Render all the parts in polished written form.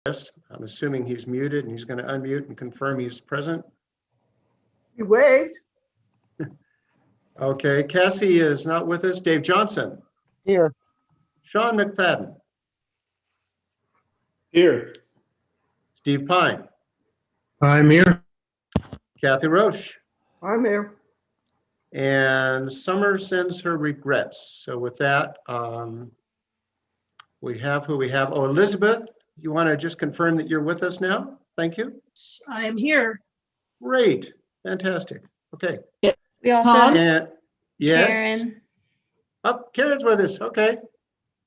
Yes, I'm assuming he's muted and he's going to unmute and confirm he's present. You waved. Okay, Cassie is not with us. Dave Johnson, Here. Sean McFadden, Here. Steve Pine, I'm here. Kathy Roche, I'm here. and Summer sends her regrets. So with that, we have who we have. Oh, Elizabeth, you want to just confirm that you're with us now? Thank you. I am here. Great, fantastic. Okay. We also And yes. Karen. Oh, Karen's with us. Okay.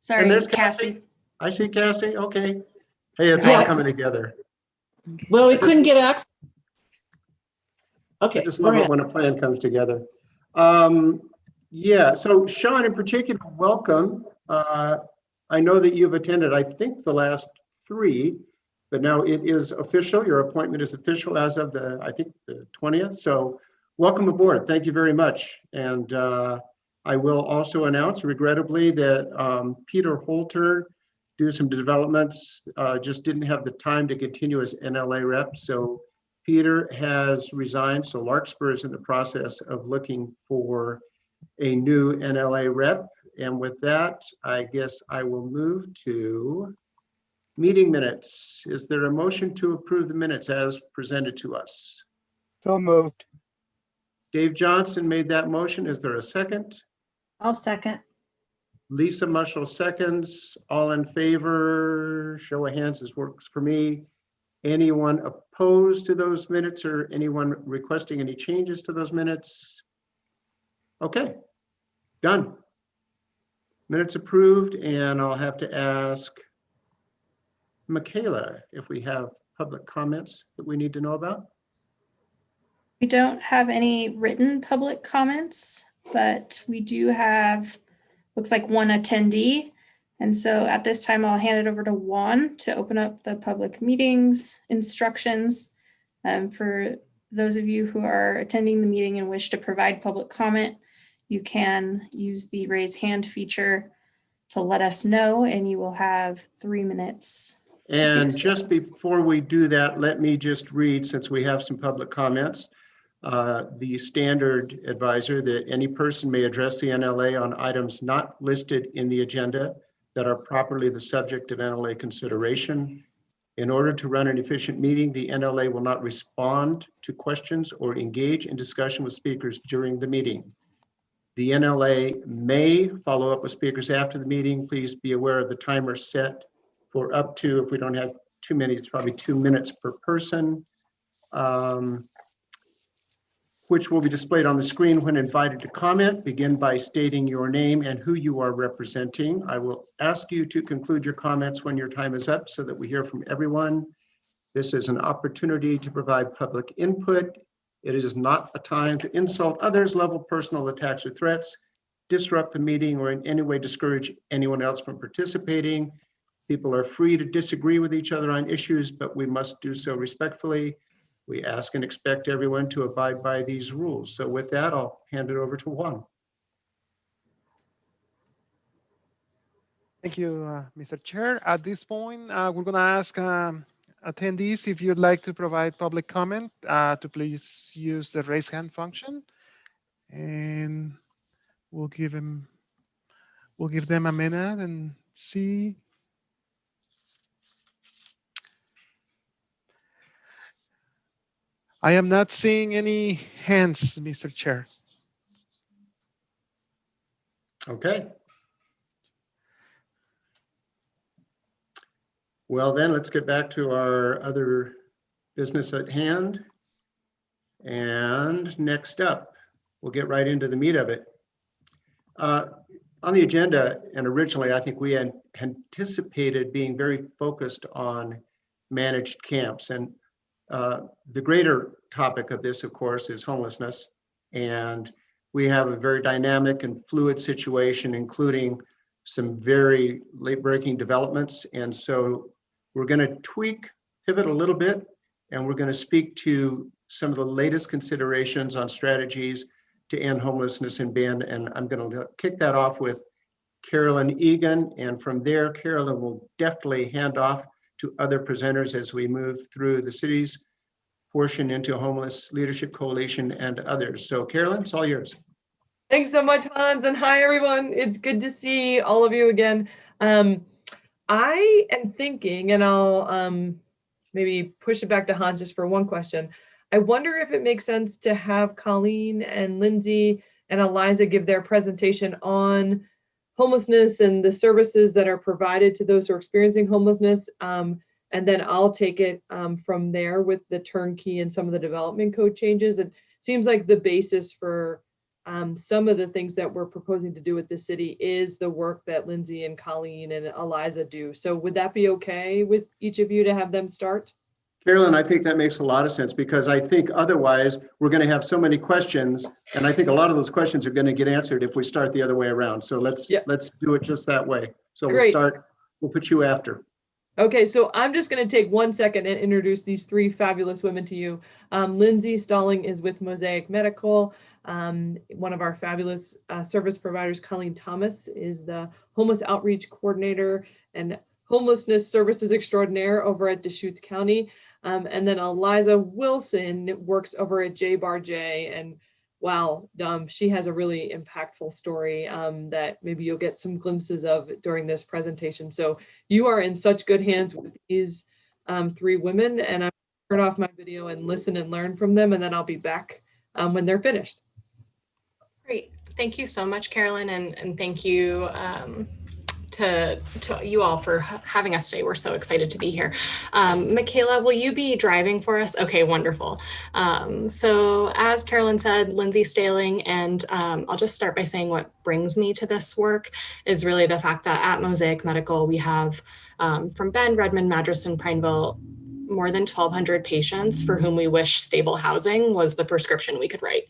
Sorry, And there's Cassie. I see Cassie. Okay. Hey, it's all Yeah. coming together. Well, we I couldn't just- get access. I Okay, just go love it ahead. when a plan comes together. Yeah, so Sean, in particular, welcome. I know that you've attended, I think, the last 3, but now it is official. Your appointment is official as of I think, the 20th. So welcome aboard. Thank you very much. And I will also announce, regrettably, that Peter Holter, due to some developments, just didn't have the time to continue as NLA rep. So Peter has resigned. So Larkspur is in the process of looking for a new NLA rep. And with that, I guess I will move to meeting minutes. Is there a motion to approve the minutes as presented to us? So moved. Dave Johnson made that motion. Is there a second? I'll second. Lisa Mushel seconds. All in favor? Show of hands, this works for me. Anyone opposed to those minutes or anyone requesting any changes to those minutes? Okay, done. Minutes approved, and I'll have to ask Michaela if we have public comments that we need to know about. We don't have any written public comments, but we do have, looks like, one attendee. And so at this time, I'll hand it over to Juan to open up the public meetings instructions. For those of you who are attending the meeting and wish to provide public comment, you can use the raise hand feature to let us know, and you will have 3 minutes. And so. just before we do that, let me just read, since we have some public comments, the standard advisor that any person may address the NLA on items not listed in the agenda that are properly the subject of NLA consideration. In order to run an efficient meeting, the NLA will not respond to questions or engage in discussion with speakers during the meeting. The NLA may follow up with speakers after the meeting. Please be aware of the timer set for up to, if we don't have too many, it's probably 2 minutes per person, which will be displayed on the screen when invited to comment. Begin by stating your name and who you are representing. I will ask you to conclude your comments when your time is up so that we hear from everyone. This is an opportunity to provide public input. It is not a time to insult others, level personal attacks or threats, disrupt the meeting, or in any way discourage anyone else from participating. People are free to disagree with each other on issues, but we must do so respectfully. We ask and expect everyone to abide by these rules. So with that, I'll hand it over to Juan. Thank you, Mr. Chair. At this point, we're going to ask attendees if you'd like to provide public comment to please use the raise hand function, and we'll give them a minute and see. I am not seeing any hands, Mr. Chair. Okay. Well, then let's get back to our other business at hand. And next up, we'll get right into the meat of it. On the agenda, and originally I think we had anticipated being very focused on managed camps. And the greater topic of this, of course, is homelessness. And we have a very dynamic and fluid situation, including some very late-breaking developments. And so we're going to pivot a little bit, and we're going to speak to some of the latest considerations on strategies to end homelessness in Bend. And I'm going to kick that off with Carolyn Egan. And from there, Carolyn will deftly hand off to other presenters as we move through the city's portion into Homeless Leadership Coalition and others. So Carolyn, it's all yours. Thanks so much, Hans, and hi, everyone. It's good to see all of you again. I am thinking, and I'll maybe push it back to Hans just for one question. I wonder if it makes sense to have Colleen and Lindsay and Eliza give their presentation on homelessness and the services that are provided to those who are experiencing homelessness. And then I'll take it from there with the turnkey and some of the development code changes. It seems like the basis for some of the things that we're proposing to do with the city is the work that Lindsay and Colleen and Eliza do. So would that be okay with each of you to have them start? Carolyn, I think that makes a lot of sense because I think otherwise we're going to have so many questions, and I think a lot of those questions are going to get answered if we start the other way around. So let's do it just that way. So Great. We'll put you after. Okay, so I'm just going to take 1 second and introduce these three fabulous women to you. Lindsay Stalling is with Mosaic Medical. One of our fabulous service providers, Colleen Thomas, is the Homeless Outreach Coordinator and Homelessness Services Extraordinaire over at Deschutes County. And then Eliza Wilson works over at JBarJ, and wow, she has a really impactful story that maybe you'll get some glimpses of during this presentation. So you are in such good hands with these three women, and I'm going to turn off my video and listen and learn from them, and then I'll be back when they're finished. Great. Thank you so much, Carolyn, and thank you to you all for having us today. We're so excited to be here. Michaela, will you be driving for us? Okay, wonderful. So as Carolyn said, Lindsay Stalling, and I'll just start by saying what brings me to this work is really the fact that at Mosaic Medical, we have from Bend, Redmond, Madras, and Prineville, more than 1,200 patients for whom we wish stable housing was the prescription we could write.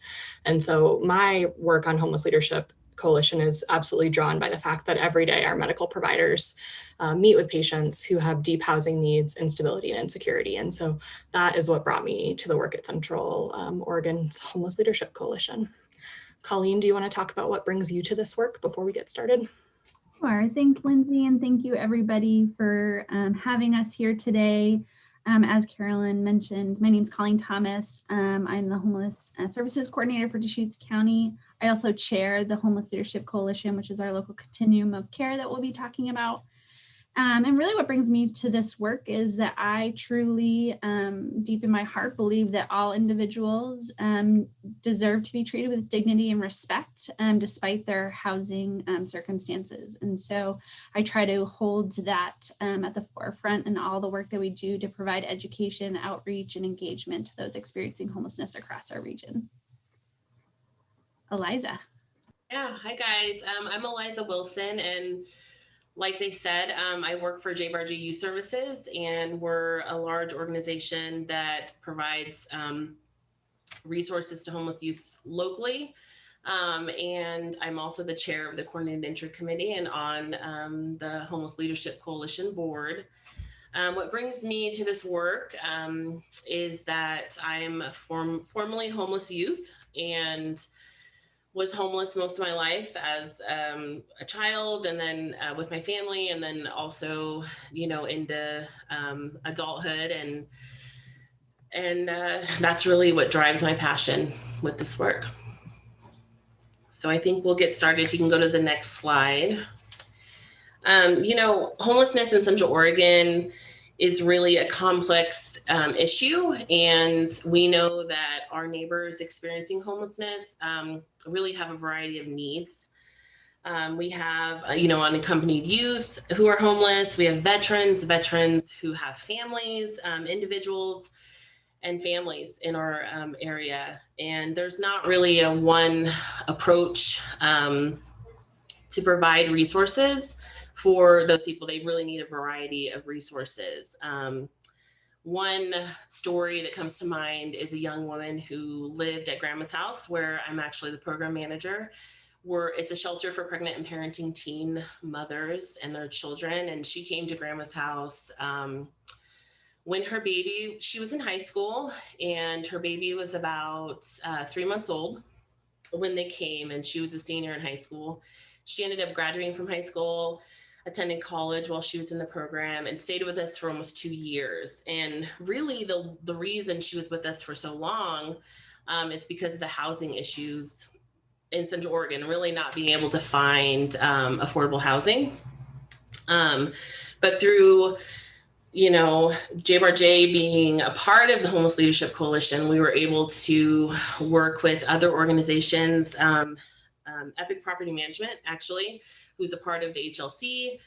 And so my work on Homeless Leadership Coalition is absolutely drawn by the fact that every day our medical providers meet with patients who have deep housing needs, instability, and insecurity. And so that is what brought me to the work at Central Oregon's Homeless Leadership Coalition. Colleen, do you want to talk about what brings you to this work before we get started? Sure. Thanks, Lindsay, and thank you everybody for having us here today. As Carolyn mentioned, my name is Colleen Thomas. I'm the Homeless Services Coordinator for Deschutes County. I also chair the Homeless Leadership Coalition, which is our local continuum of care that we'll be talking about. And really what brings me to this work is that I truly, deep in my heart, believe that all individuals deserve to be treated with dignity and respect, despite their housing circumstances. And so I try to hold that at the forefront in all the work that we do to provide education, outreach, and engagement to those experiencing homelessness across our region. Eliza. Yeah, hi guys. I'm Eliza Wilson, and like they said, I work for JBarJ Youth Services, and we're a large organization that provides resources to homeless youths locally. And I'm also the chair of the Coordinated Entry Committee and on the Homeless Leadership Coalition board. What brings me to this work is that I'm formerly homeless youth and was homeless most of my life as a child, and then with my family, and then also, you know, into adulthood, and that's really what drives my passion with this work. So I think we'll get started. If you can go to the next slide. You know, homelessness in Central Oregon is really a complex issue, and we know that our neighbors experiencing homelessness really have a variety of needs. We have, you know, unaccompanied youth who are homeless. We have veterans who have families, individuals and families in our area. And there's not really a one approach to provide resources for those people. They really need a variety of resources. One story that comes to mind is a young woman who lived at Grandma's house, where I'm actually the program manager. It's a shelter for pregnant and parenting teen mothers and their children. And she came to Grandma's house when her baby, she was in high school, and her baby was about 3 months old when they came, and she was a senior in high school. She ended up graduating from high school. attending college while she was in the program and stayed with us for almost 2 years. And really the reason she was with us for so long is because of the housing issues in Central Oregon, really not being able to find affordable housing. But through, JBARJ being a part of the Homeless Leadership Coalition, we were able to work with other organizations, Epic Property Management, actually, who's a part of the HLC,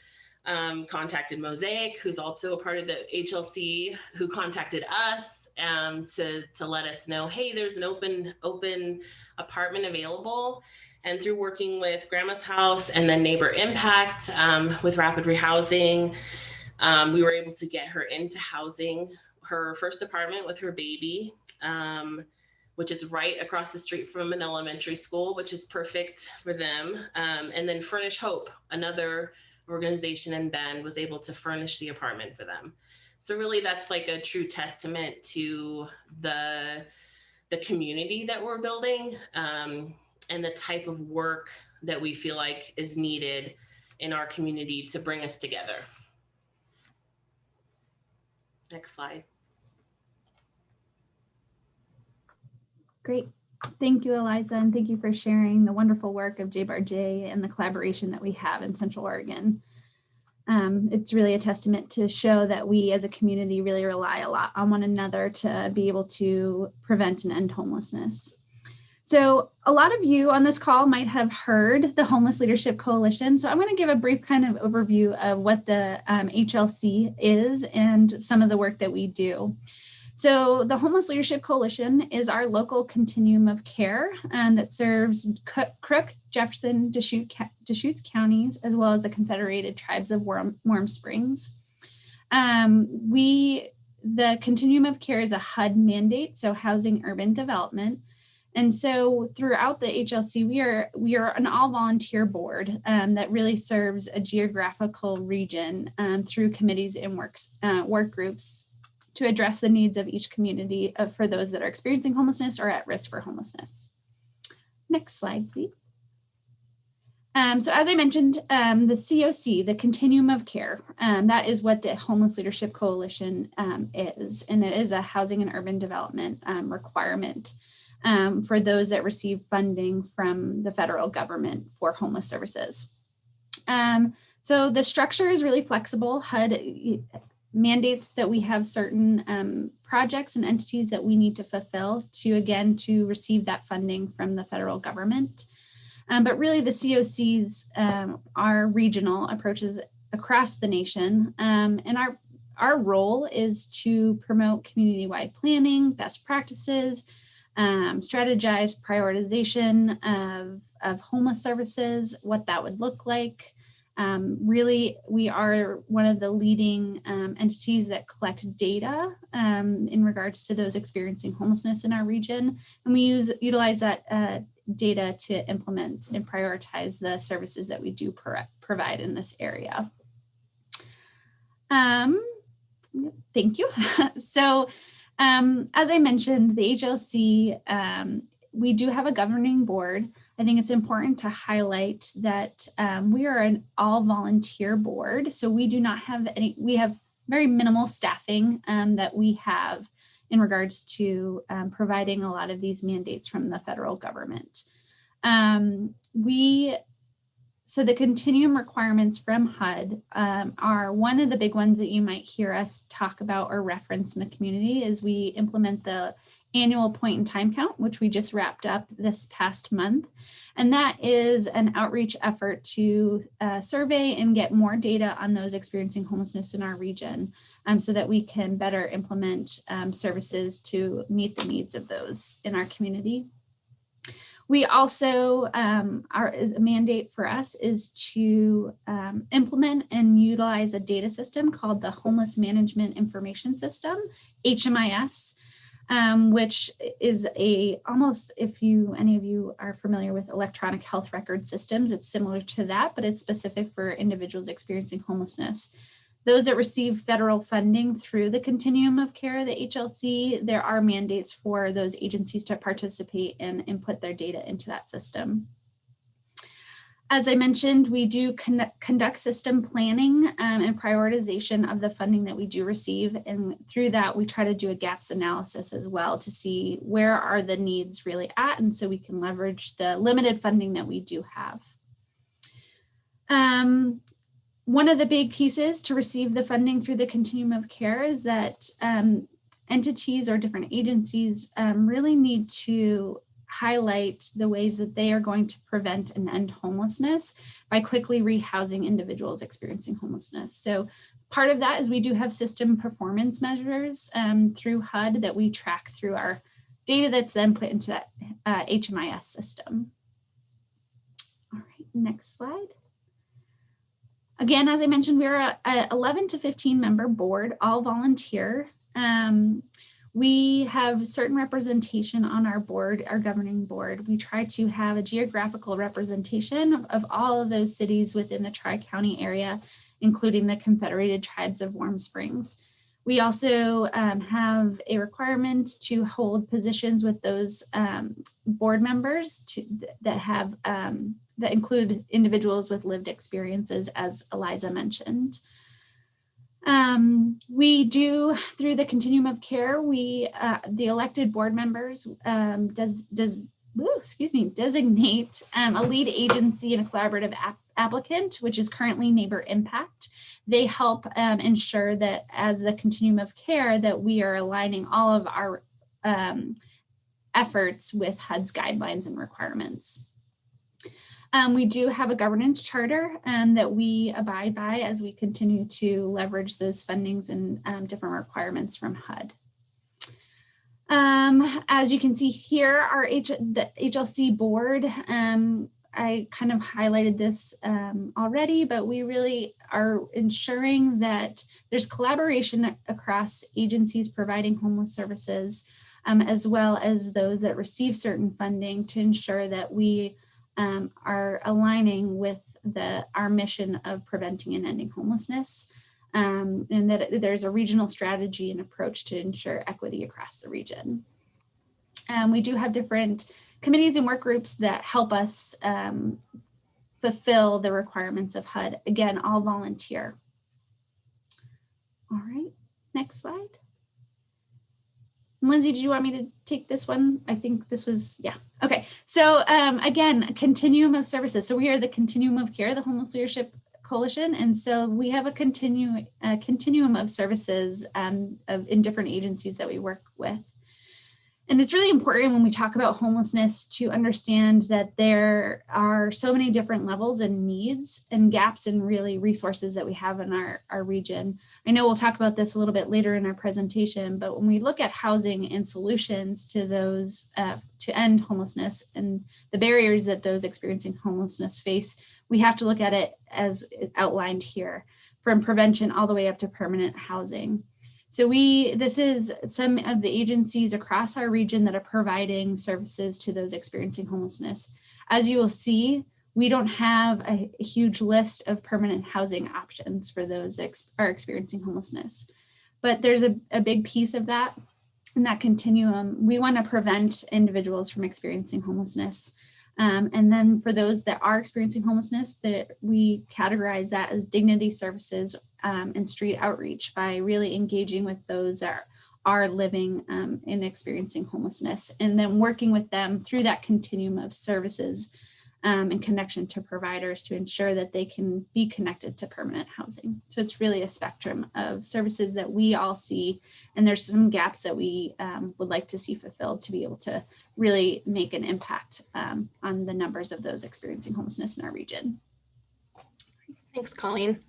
contacted Mosaic, who's also a part of the HLC, who contacted us to let us know, hey, there's an open apartment available. And through working with Grandma's House and then Neighbor Impact with Rapid Rehousing, we were able to get her into housing, her first apartment with her baby, which is right across the street from an elementary school, which is perfect for them. And then Furnish Hope, another organization in Bend, was able to furnish the apartment for them. So really that's like a true testament to the community that we're building and the type of work that we feel like is needed in our community to bring us together. Next slide. Great. Thank you, Eliza, and thank you for sharing the wonderful work of JBARJ and the collaboration that we have in Central Oregon. It's really a testament to show that we as a community really rely a lot on one another to be able to prevent and end homelessness. So a lot of you on this call might have heard the Homeless Leadership Coalition. So I'm going to give a brief kind of overview of what the HLC is and some of the work that we do. So the Homeless Leadership Coalition is our local continuum of care that serves Crook, Jefferson, Deschutes counties, as well as the Confederated Tribes of Warm Springs. The continuum of care is a HUD mandate, so Housing Urban Development. And so throughout the HLC, we are an all-volunteer board that really serves a geographical region through committees and work groups to address the needs of each community for those that are experiencing homelessness or at risk for homelessness. Next slide, please. So as I mentioned, the COC, the Continuum of Care, that is what the Homeless Leadership Coalition is, and it is a housing and urban development requirement for those that receive funding from the federal government for homeless services. So the structure is really flexible. HUD mandates that we have certain projects and entities that we need to fulfill to receive that funding from the federal government. But really the COCs are regional approaches across the nation. And our role is to promote community-wide planning, best practices, strategize prioritization of homeless services, what that would look like. Really, we are one of the leading entities that collect data in regards to those experiencing homelessness in our region. And we utilize that data to implement and prioritize the services that we do provide in this area. Thank you. So as I mentioned, the HLC, we do have a governing board. I think it's important to highlight that we are an all volunteer board. So we do not have we have very minimal staffing that we have in regards to providing a lot of these mandates from the federal government. So the continuum requirements from HUD are one of the big ones that you might hear us talk about or reference in the community is we implement the annual point in time count, which we just wrapped up this past month. And that is an outreach effort to survey and get more data on those experiencing homelessness in our region so that we can better implement services to meet the needs of those in our community. We also, our mandate for us is to implement and utilize a data system called the Homeless Management Information System, HMIS, which is almost, if any of you are familiar with electronic health record systems, it's similar to that, but it's specific for individuals experiencing homelessness. Those that receive federal funding through the Continuum of Care, the HLC, there are mandates for those agencies to participate and input their data into that system. As I mentioned, we do conduct system planning and prioritization of the funding that we do receive. And through that, we try to do a gaps analysis as well to see where are the needs really at. And so we can leverage the limited funding that we do have. One of the big pieces to receive the funding through the continuum of care is that entities or different agencies really need to highlight the ways that they are going to prevent and end homelessness by quickly rehousing individuals experiencing homelessness. So part of that is we do have system performance measures through HUD that we track through our data that's then put into that HMIS system. All right, next slide. Again, as I mentioned, we're a 11 to 15 member board, all volunteer. We have certain representation on our board, our governing board. We try to have a geographical representation of all of those cities within the Tri-County area, including the Confederated Tribes of Warm Springs. We also have a requirement to hold positions with those board members that include individuals with lived experiences, as Eliza mentioned. We do, through the continuum of care, the elected board members designate a lead agency and a collaborative applicant, which is currently Neighbor Impact. They help ensure that as the continuum of care that we are aligning all of our efforts with HUD's guidelines and requirements. We do have a governance charter that we abide by as we continue to leverage those fundings and different requirements from HUD. As you can see here, the HLC board, I kind of highlighted this already, but we really are ensuring that there's collaboration across agencies providing homeless services, as well as those that receive certain funding to ensure that we are aligning with our mission of preventing and ending homelessness, and that there's a regional strategy and approach to ensure equity across the region. We do have different committees and work groups that help us fulfill the requirements of HUD. Again, all volunteer. All right, next slide. Lindsay, did you want me to take this one? I think this was, yeah. Okay, so again, a continuum of services. So we are the continuum of care, the Homeless Leadership Coalition. And so we have a continuum of services in different agencies that we work with. And it's really important when we talk about homelessness to understand that there are so many different levels and needs and gaps in really resources that we have in our region. I know we'll talk about this a little bit later in our presentation, but when we look at housing and solutions to those to end homelessness and the barriers that those experiencing homelessness face, we have to look at it as outlined here, from prevention all the way up to permanent housing. So this is some of the agencies across our region that are providing services to those experiencing homelessness. As you will see, we don't have a huge list of permanent housing options for those that are experiencing homelessness, but there's a big piece of that in that continuum. We want to prevent individuals from experiencing homelessness. And then for those that are experiencing homelessness, that we categorize that as dignity services and street outreach by really engaging with those that are living and experiencing homelessness, and then working with them through that continuum of services and connection to providers to ensure that they can be connected to permanent housing. So it's really a spectrum of services that we all see, and there's some gaps that we would like to see fulfilled to be able to really make an impact on the numbers of those experiencing homelessness in our region. Thanks, Colleen.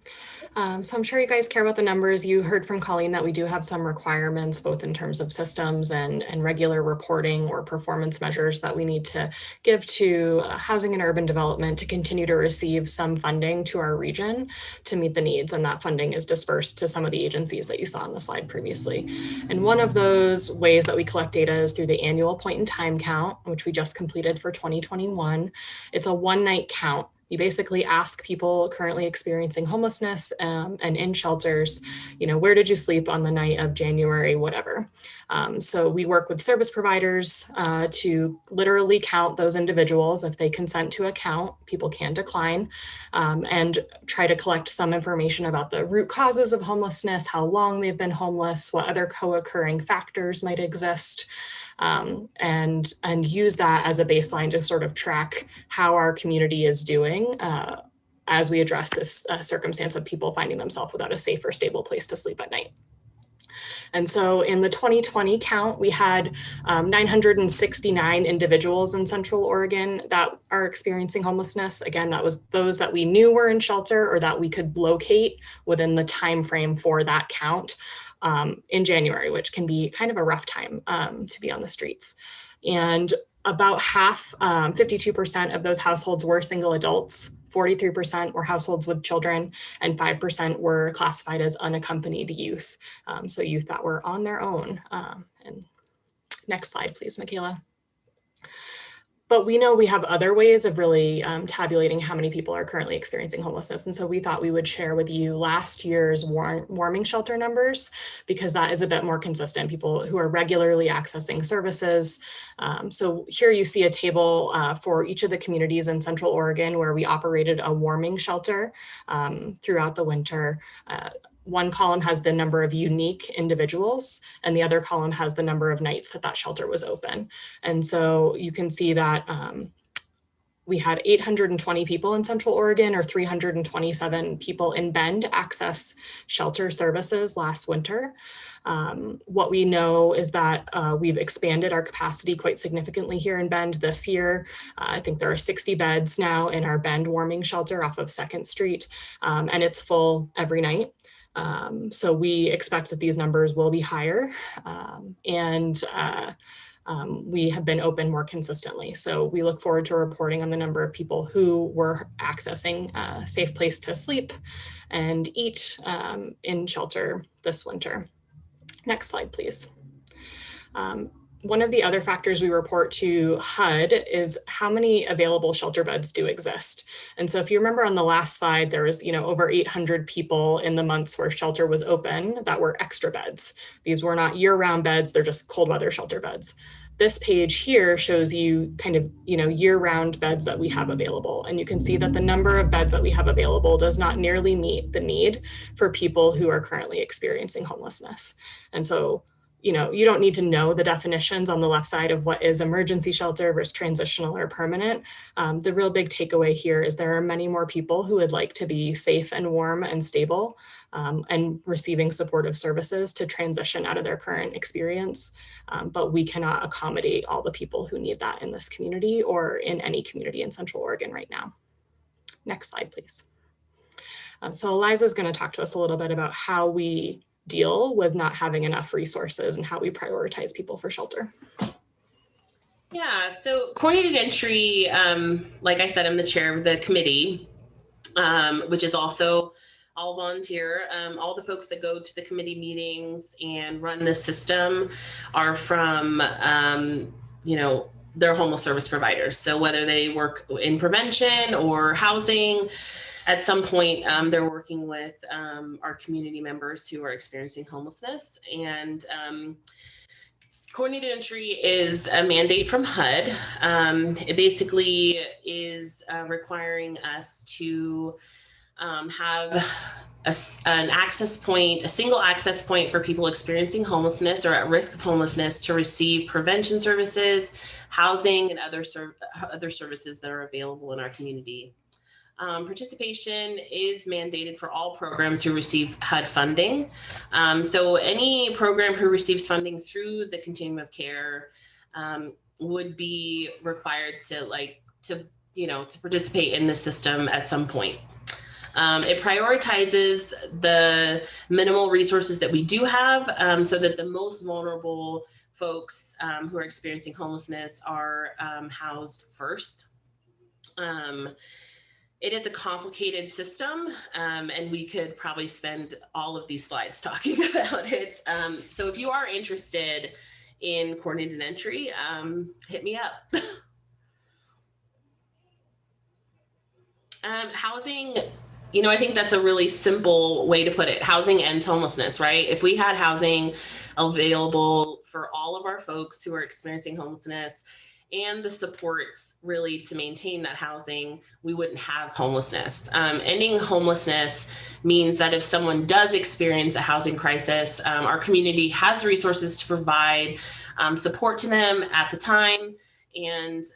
So I'm sure you guys care about the numbers. You heard from Colleen that we do have some requirements, both in terms of systems and regular reporting or performance measures that we need to give to housing and urban development to continue to receive some funding to our region to meet the needs. And that funding is dispersed to some of the agencies that you saw on the slide previously. And one of those ways that we collect data is through the annual point in time count, which we just completed for 2021. It's a one-night count You basically ask people currently experiencing homelessness and in shelters, where did you sleep on the night of January, whatever. So we work with service providers to literally count those individuals. If they consent to a count, people can decline, and try to collect some information about the root causes of homelessness, how long they've been homeless, what other co-occurring factors might exist. And use that as a baseline to sort of track how our community is doing as we address this circumstance of people finding themselves without a safe or stable place to sleep at night. And so in the 2020 count, we had 969 individuals in Central Oregon that are experiencing homelessness. Again, that was those that we knew were in shelter or that we could locate within the time frame for that count. In January, which can be kind of a rough time to be on the streets. And about half, 52% of those households were single adults, 43% were households with children, and 5% were classified as unaccompanied youth. So youth that were on their own. And next slide, please, Michaela. But we know we have other ways of really tabulating how many people are currently experiencing homelessness. And so we thought we would share with you last year's warming shelter numbers, because that is a bit more consistent, people who are regularly accessing services. So here you see a table for each of the communities in Central Oregon where we operated a warming shelter throughout the winter. One column has the number of unique individuals, and the other column has the number of nights that shelter was open. And so you can see that we had 820 people in Central Oregon, or 327 people in Bend access shelter services last winter. What we know is that we've expanded our capacity quite significantly here in Bend this year. I think there are 60 beds now in our Bend warming shelter off of 2nd Street, and it's full every night. So we expect that these numbers will be higher, and we have been open more consistently. So we look forward to reporting on the number of people who were accessing a safe place to sleep and eat in shelter this winter. Next slide, please. One of the other factors we report to HUD is how many available shelter beds do exist. And so if you remember on the last slide, there was over 800 people in the months where shelter was open that were extra beds. These were not year-round beds, they're just cold weather shelter beds. This page here shows you kind of, year-round beds that we have available. And you can see that the number of beds that we have available does not nearly meet the need for people who are currently experiencing homelessness. And so you don't need to know the definitions on the left side of what is emergency shelter versus transitional or permanent. The real big takeaway here is there are many more people who would like to be safe and warm and stable and receiving supportive services to transition out of their current experience. But we cannot accommodate all the people who need that in this community or in any community in Central Oregon right now. Next slide, please. So Eliza is going to talk to us a little bit about how we deal with not having enough resources and how we prioritize people for shelter. Yeah, so coordinated entry, like I said, I'm the chair of the committee, which is also all volunteer. All the folks that go to the committee meetings and run the system are from, they're homeless service providers. So whether they work in prevention or housing, at some point, they're working with our community members who are experiencing homelessness. And coordinated entry is a mandate from HUD. It basically is requiring us to have an access point, a single access point for people experiencing homelessness or at risk of homelessness to receive prevention services, housing, and other services that are available in our community. Participation is mandated for all programs who receive HUD funding. So any program who receives funding through the continuum of care would be required to participate in the system at some point. It prioritizes the minimal resources that we do have so that the most vulnerable folks who are experiencing homelessness are housed first. It is a complicated system, and we could probably spend all of these slides talking about it. So if you are interested in coordinated entry, hit me up. Housing, I think that's a really simple way to put it. Housing ends homelessness, right? If we had housing available for all of our folks who are experiencing homelessness and the supports really to maintain that housing, we wouldn't have homelessness. Ending homelessness means that if someone does experience a housing crisis, our community has resources to provide support to them at the time, and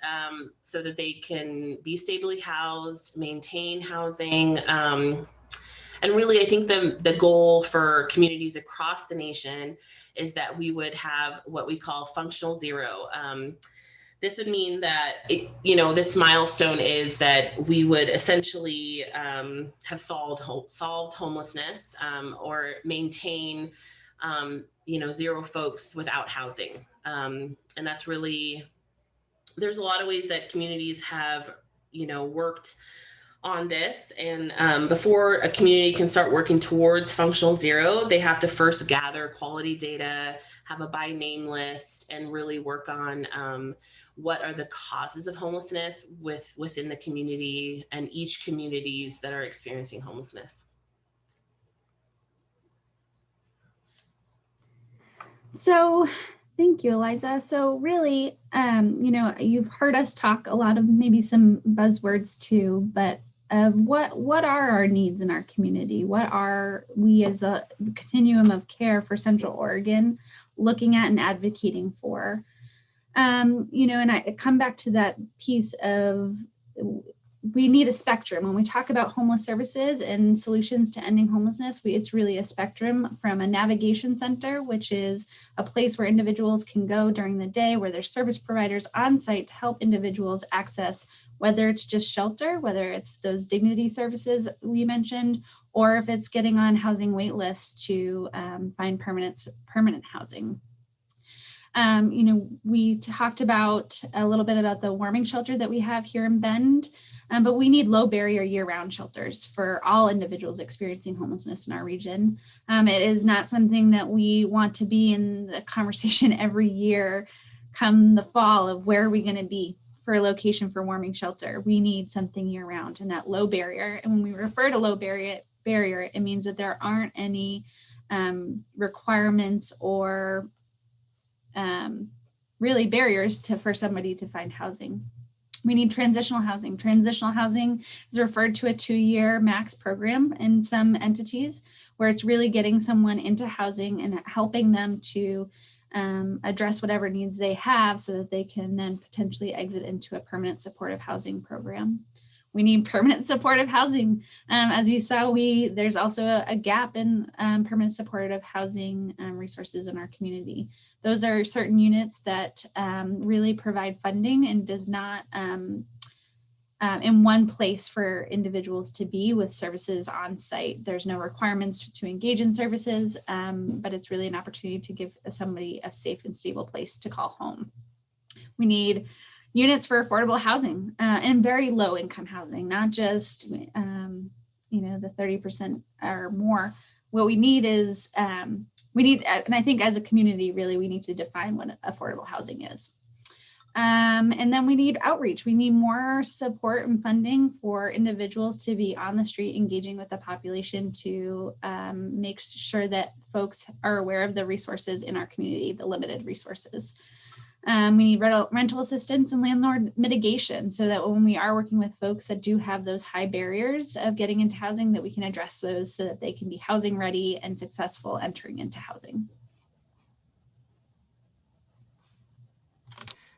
so that they can be stably housed, maintain housing. And really, I think the goal for communities across the nation is that we would have what we call functional zero. This would mean that, this milestone is that we would essentially have solved homelessness, or maintain, zero folks without housing. And that's really, there's a lot of ways that communities have, worked on this. And before a community can start working towards functional zero, they have to first gather quality data, have a by name list, and really work on what are the causes of homelessness within the community and each communities that are experiencing homelessness. So thank you, Eliza. So really, you've heard us talk a lot of maybe some buzzwords too, but of what are our needs in our community? What are we as the continuum of care for Central Oregon looking at and advocating for? And I come back to that piece of we need a spectrum. When we talk about homeless services and solutions to ending homelessness, it's really a spectrum from a navigation center, which is a place where individuals can go during the day, where there's service providers on site to help individuals access, whether it's just shelter, whether it's those dignity services we mentioned, or if it's getting on housing wait lists to find permanent housing. We talked about a little bit about the warming shelter that we have here in Bend, but we need low barrier year-round shelters for all individuals experiencing homelessness in our region. It is not something that we want to be in the conversation every year come the fall of where are we going to be for a location for warming shelter. We need something year-round and that low barrier. And when we refer to low barrier, it means that there aren't any requirements or really barriers for somebody to find housing. We need transitional housing. Transitional housing is referred to a 2-year max program in some entities where it's really getting someone into housing and helping them to address whatever needs they have so that they can then potentially exit into a permanent supportive housing program. We need permanent supportive housing. As you saw, there's also a gap in permanent supportive housing resources in our community. Those are certain units that really provide funding and does not in one place for individuals to be with services on site. There's no requirements to engage in services, but it's really an opportunity to give somebody a safe and stable place to call home. We need units for affordable housing and very low income housing, not just the 30% or more. What we need is and I think as a community, really, we need to define what affordable housing is. And then we need outreach. We need more support and funding for individuals to be on the street engaging with the population to make sure that folks are aware of the resources in our community, the limited resources. We need rental assistance and landlord mitigation so that when we are working with folks that do have those high barriers of getting into housing, that we can address those so that they can be housing ready and successful entering into housing.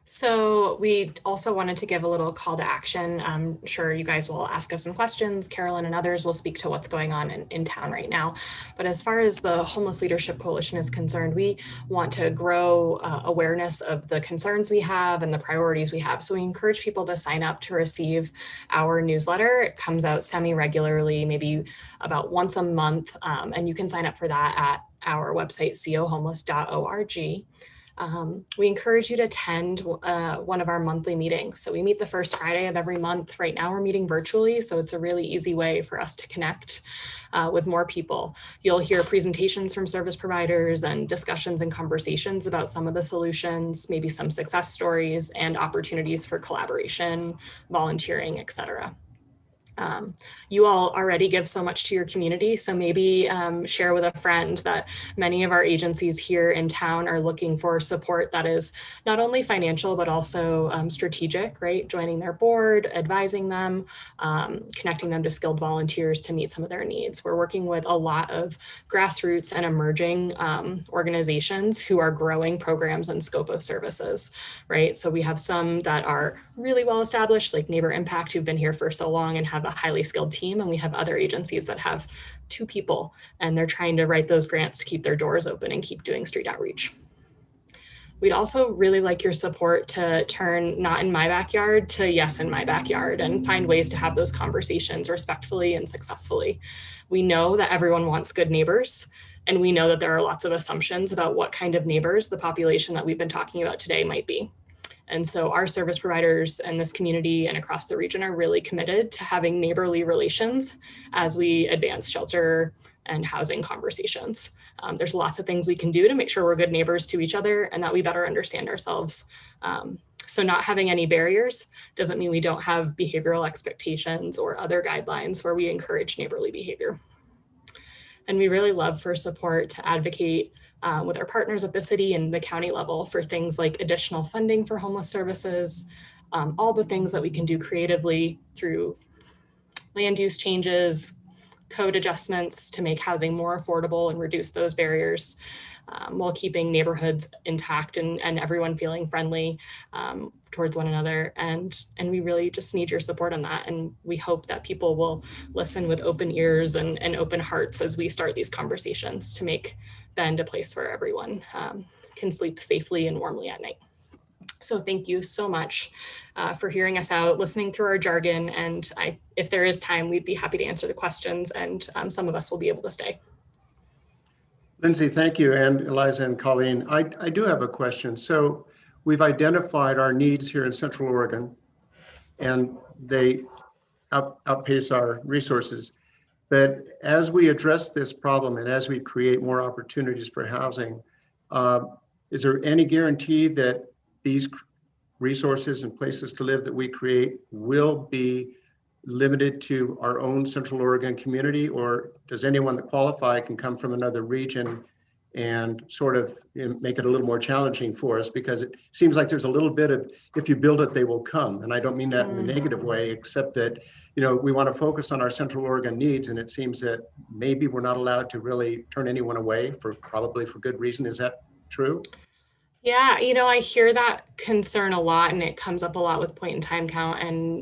So we also wanted to give a little call to action. I'm sure you guys will ask us some questions. Carolyn and others will speak to what's going on in town right now. But as far as the Homeless Leadership Coalition is concerned, we want to grow awareness of the concerns we have and the priorities we have. So we encourage people to sign up to receive our newsletter. It comes out semi-regularly, maybe about once a month. And you can sign up for that at our website, cohomeless.org. We encourage you to attend one of our monthly meetings. So we meet the first Friday of every month. Right now we're meeting virtually, so it's a really easy way for us to connect with more people. You'll hear presentations from service providers and discussions and conversations about some of the solutions, maybe some success stories and opportunities for collaboration, volunteering, etc. You all already give so much to your community, so maybe share with a friend that many of our agencies here in town are looking for support that is not only financial, but also strategic, right? Joining their board, advising them, connecting them to skilled volunteers to meet some of their needs. We're working with a lot of grassroots and emerging organizations who are growing programs and scope of services, right? So we have some that are really well established, like Neighbor Impact, who've been here for so long and have a highly skilled team. And we have other agencies that have 2 people and they're trying to write those grants to keep their doors open and keep doing street outreach. We'd also really like your support to turn not in my backyard to yes in my backyard and find ways to have those conversations respectfully and successfully. We know that everyone wants good neighbors, and we know that there are lots of assumptions about what kind of neighbors the population that we've been talking about today might be. And so our service providers in this community and across the region are really committed to having neighborly relations as we advance shelter and housing conversations. There's lots of things we can do to make sure we're good neighbors to each other and that we better understand ourselves. So not having any barriers doesn't mean we don't have behavioral expectations or other guidelines where we encourage neighborly behavior. And we really love for support to advocate with our partners at the city and the county level for things like additional funding for homeless services, all the things that we can do creatively through land use changes, code adjustments to make housing more affordable and reduce those barriers, while keeping neighborhoods intact and everyone feeling friendly towards one another. And we really just need your support on that. And we hope that people will listen with open ears and open hearts as we start these conversations to make Bend a place where everyone can sleep safely and warmly at night. So thank you so much for hearing us out, listening through our jargon. And if there is time, we'd be happy to answer the questions, and some of us will be able to stay. Lindsay, thank you. And Eliza and Colleen, I do have a question. So we've identified our needs here in Central Oregon, and they outpace our resources. But as we address this problem and as we create more opportunities for housing, is there any guarantee that these resources and places to live that we create will be limited to our own Central Oregon community, or does anyone that qualify can come from another region and sort of make it a little more challenging for us? Because it seems like there's a little bit of, if you build it, they will come. And I don't mean that in a negative way, except that, you know, we want to focus on our Central Oregon needs. And it seems that maybe we're not allowed to really turn anyone away probably for good reason. Is that true? Yeah, you know, I hear that concern a lot, and it comes up a lot with point in time count.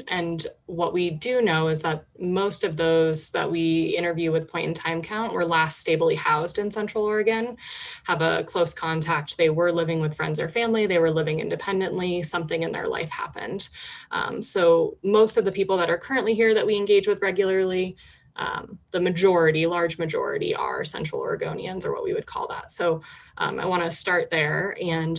And what we do know is that most of those that we interview with point in time count were last stably housed in Central Oregon, have a close contact. They were living with friends or family, they were living independently, something in their life happened. So most of the people that are currently here that we engage with regularly, the majority, large majority, are Central Oregonians, or what we would call that. So I want to start there. And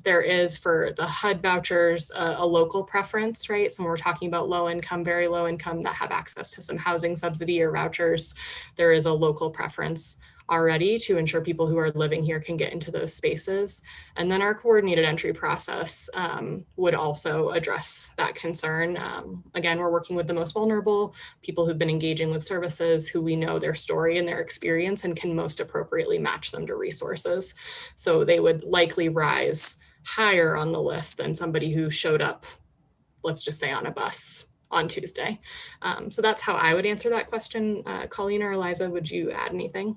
there is, for the HUD vouchers, a local preference, right? So when we're talking about low income, very low income that have access to some housing subsidy or vouchers, there is a local preference already to ensure people who are living here can get into those spaces. And then our coordinated entry process would also address that concern. Again, we're working with the most vulnerable, people who've been engaging with services, who we know their story and their experience and can most appropriately match them to resources. So they would likely rise higher on the list than somebody who showed up, let's just say, on a bus on Tuesday. So that's how I would answer that question. Colleen or Eliza, would you add anything?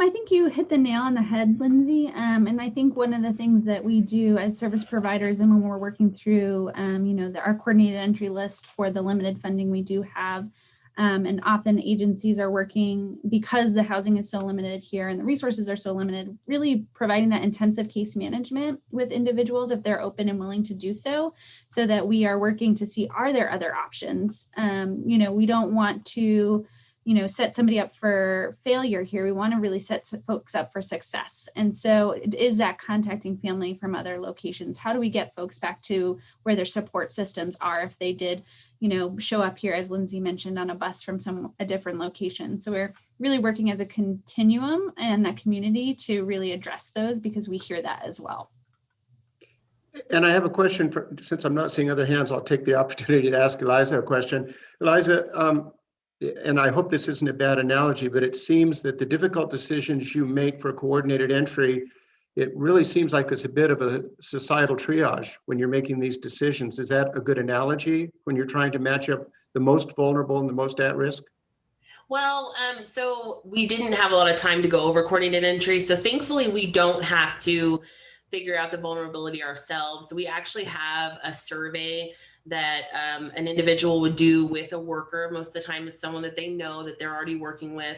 I think you hit the nail on the head, Lindsay. And I think one of the things that we do as service providers, and when we're working through, you know, our coordinated entry list for the limited funding we do have, and often agencies are working, because the housing is so limited here and the resources are so limited, really providing that intensive case management with individuals if they're open and willing to do so, so that we are working to see, are there other options? You know, we don't want to, you know, set somebody up for failure here. We want to really set folks up for success. And so it is that contacting family from other locations. How do we get folks back to where their support systems are if they did, you know, show up here, as Lindsay mentioned, on a bus from a different location? So we're really working as a continuum and a community to really address those, because we hear that as well. And I have a question since I'm not seeing other hands, I'll take the opportunity to ask Eliza a question. Eliza, and I hope this isn't a bad analogy, but it seems that the difficult decisions you make for coordinated entry, it really seems like it's a bit of a societal triage when you're making these decisions. Is that a good analogy when you're trying to match up the most vulnerable and the most at risk? Well, so we didn't have a lot of time to go over coordinated entry. So thankfully, we don't have to figure out the vulnerability ourselves. We actually have a survey that an individual would do with a worker. Most of the time, it's someone that they know that they're already working with.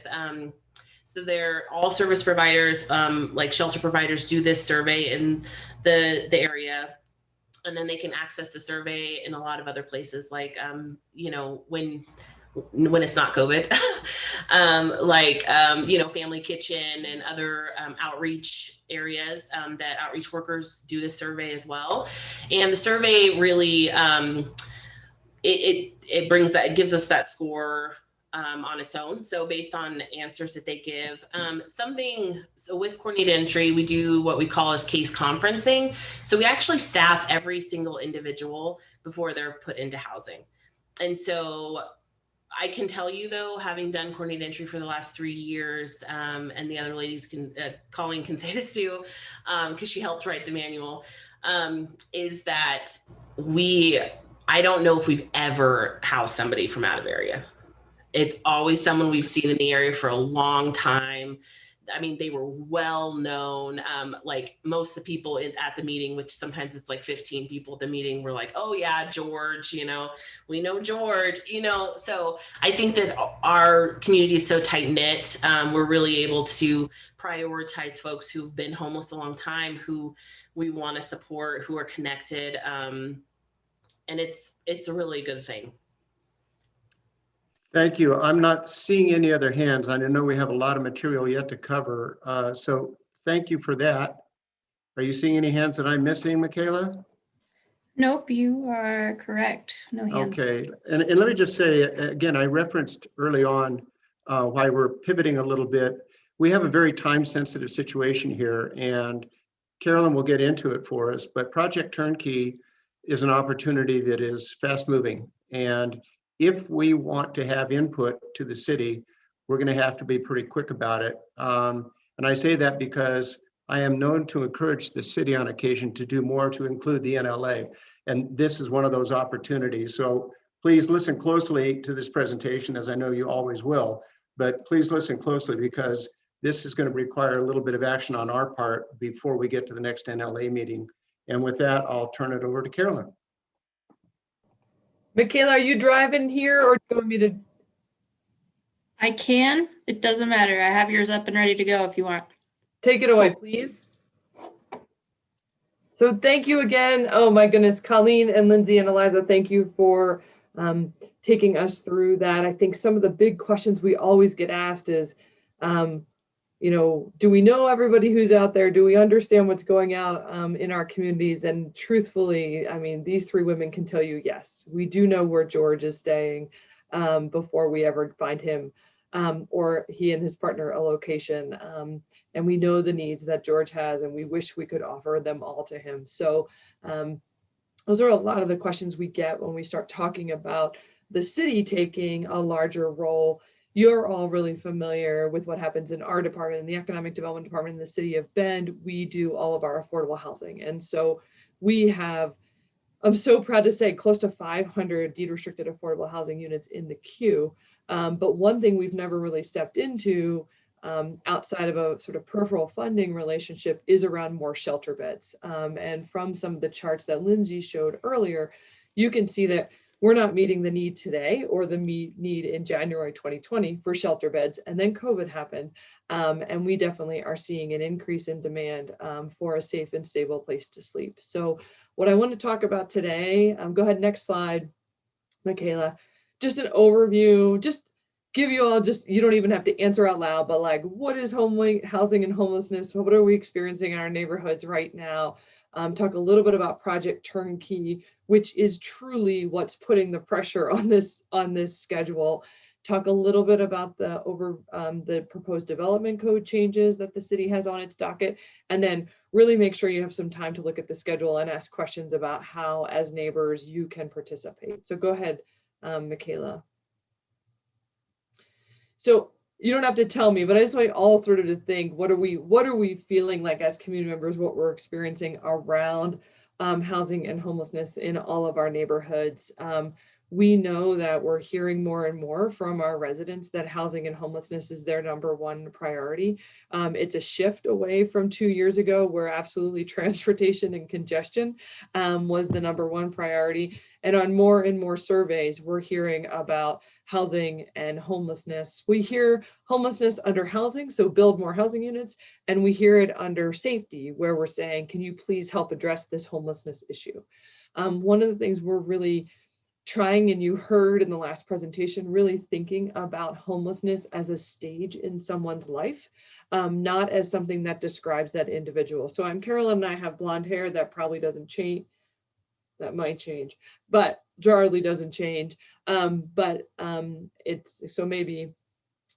So they're all service providers, like shelter providers, do this survey in the area. And then they can access the survey in a lot of other places, like, when it's not COVID, Family Kitchen and other outreach areas that outreach workers do this survey as well. And the survey really, it brings that, it gives us that score on its own. So based on answers that they give, so with coordinated entry, we do what we call as case conferencing. So we actually staff every single individual before they're put into housing. And so I can tell you though, having done coordinated entry for the last 3 years, and the other ladies Colleen can say this too, because she helped write the manual, is that I don't know if we've ever housed somebody from out of area. It's always someone we've seen in the area for a long time. I mean, they were well known. Like most of the people at the meeting, which sometimes it's like 15 people at the meeting, were like, oh yeah, George, we know George, so I think that our community is so tight knit. We're really able to prioritize folks who've been homeless a long time, who we want to support, who are connected. And it's a really good thing. Thank you. I'm not seeing any other hands. I know we have a lot of material yet to cover. So thank you for that. Are you seeing any hands that I'm missing, Michaela? Nope, you are correct. No hands. Okay. And let me just say, again, I referenced early on why we're pivoting a little bit. We have a very time-sensitive situation here, and Carolyn will get into it for us, but Project Turnkey is an opportunity that is fast-moving. And if we want to have input to the city, we're going to have to be pretty quick about it. And I say that because I am known to encourage the city on occasion to do more to include the NLA. And this is one of those opportunities. So please listen closely to this presentation, as I know you always will, but please listen closely because this is going to require a little bit of action on our part before we get to the next NLA meeting. And with that, I'll turn it over to Carolyn. Michaela, are you driving here or do you want me to? I can. It doesn't matter. I have yours up and ready to go if you want. Take it away, please. So thank you again. Oh my goodness, Colleen and Lindsay and Eliza, thank you for taking us through that. I think some of the big questions we always get asked is, do we know everybody who's out there? Do we understand what's going on in our communities? And truthfully, I mean, these 3 women can tell you, yes, we do know where George is staying before we ever find him or he and his partner a location. And we know the needs that George has, and we wish we could offer them all to him. So those are a lot of the questions we get when we start talking about the city taking a larger role. You're all really familiar with what happens in our department, in the Economic Development Department in the city of Bend. We do all of our affordable housing. And so we have, I'm so proud to say, close to 500 deed restricted affordable housing units in the queue. But one thing we've never really stepped into outside of a sort of peripheral funding relationship is around more shelter beds. And from some of the charts that Lindsay showed earlier, you can see that we're not meeting the need today or the need in January 2020 for shelter beds. And then COVID happened. And we definitely are seeing an increase in demand for a safe and stable place to sleep. So what I want to talk about today, go ahead, next slide, Michaela, just an overview, just give you all, you don't even have to answer out loud, but like, what is housing and homelessness? What are we experiencing in our neighborhoods right now? Talk a little bit about Project Turnkey, which is truly what's putting the pressure on this schedule. talk a little bit about the proposed development code changes that the city has on its docket, and then really make sure you have some time to look at the schedule and ask questions about how, as neighbors, you can participate. So go ahead, Michaela. So you don't have to tell me, but I just want you all sort of to think, what are we feeling like as community members, what we're experiencing around housing and homelessness in all of our neighborhoods. We know that we're hearing more and more from our residents that housing and homelessness is their #1 priority. It's a shift away from 2 years ago where absolutely transportation and congestion was the #1 priority. And on more and more surveys, we're hearing about housing and homelessness. We hear homelessness under housing, so build more housing units, and we hear it under safety, where we're saying, can you please help address this homelessness issue? One of the things we're really trying, and you heard in the last presentation, really thinking about homelessness as a stage in someone's life, not as something that describes that individual. So I'm Carolyn and I have blonde hair. That probably doesn't change. That might change, but Jarly doesn't change. It's so maybe,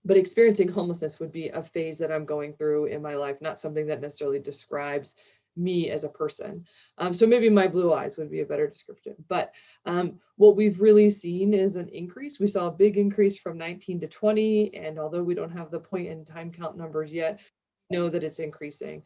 but experiencing homelessness would be a phase that I'm going through in my life, not something that necessarily describes me as a person. So maybe my blue eyes would be a better description. But what we've really seen is an increase. We saw a big increase from 19 to 20. And although we don't have the point in time count numbers yet, we know that it's increasing.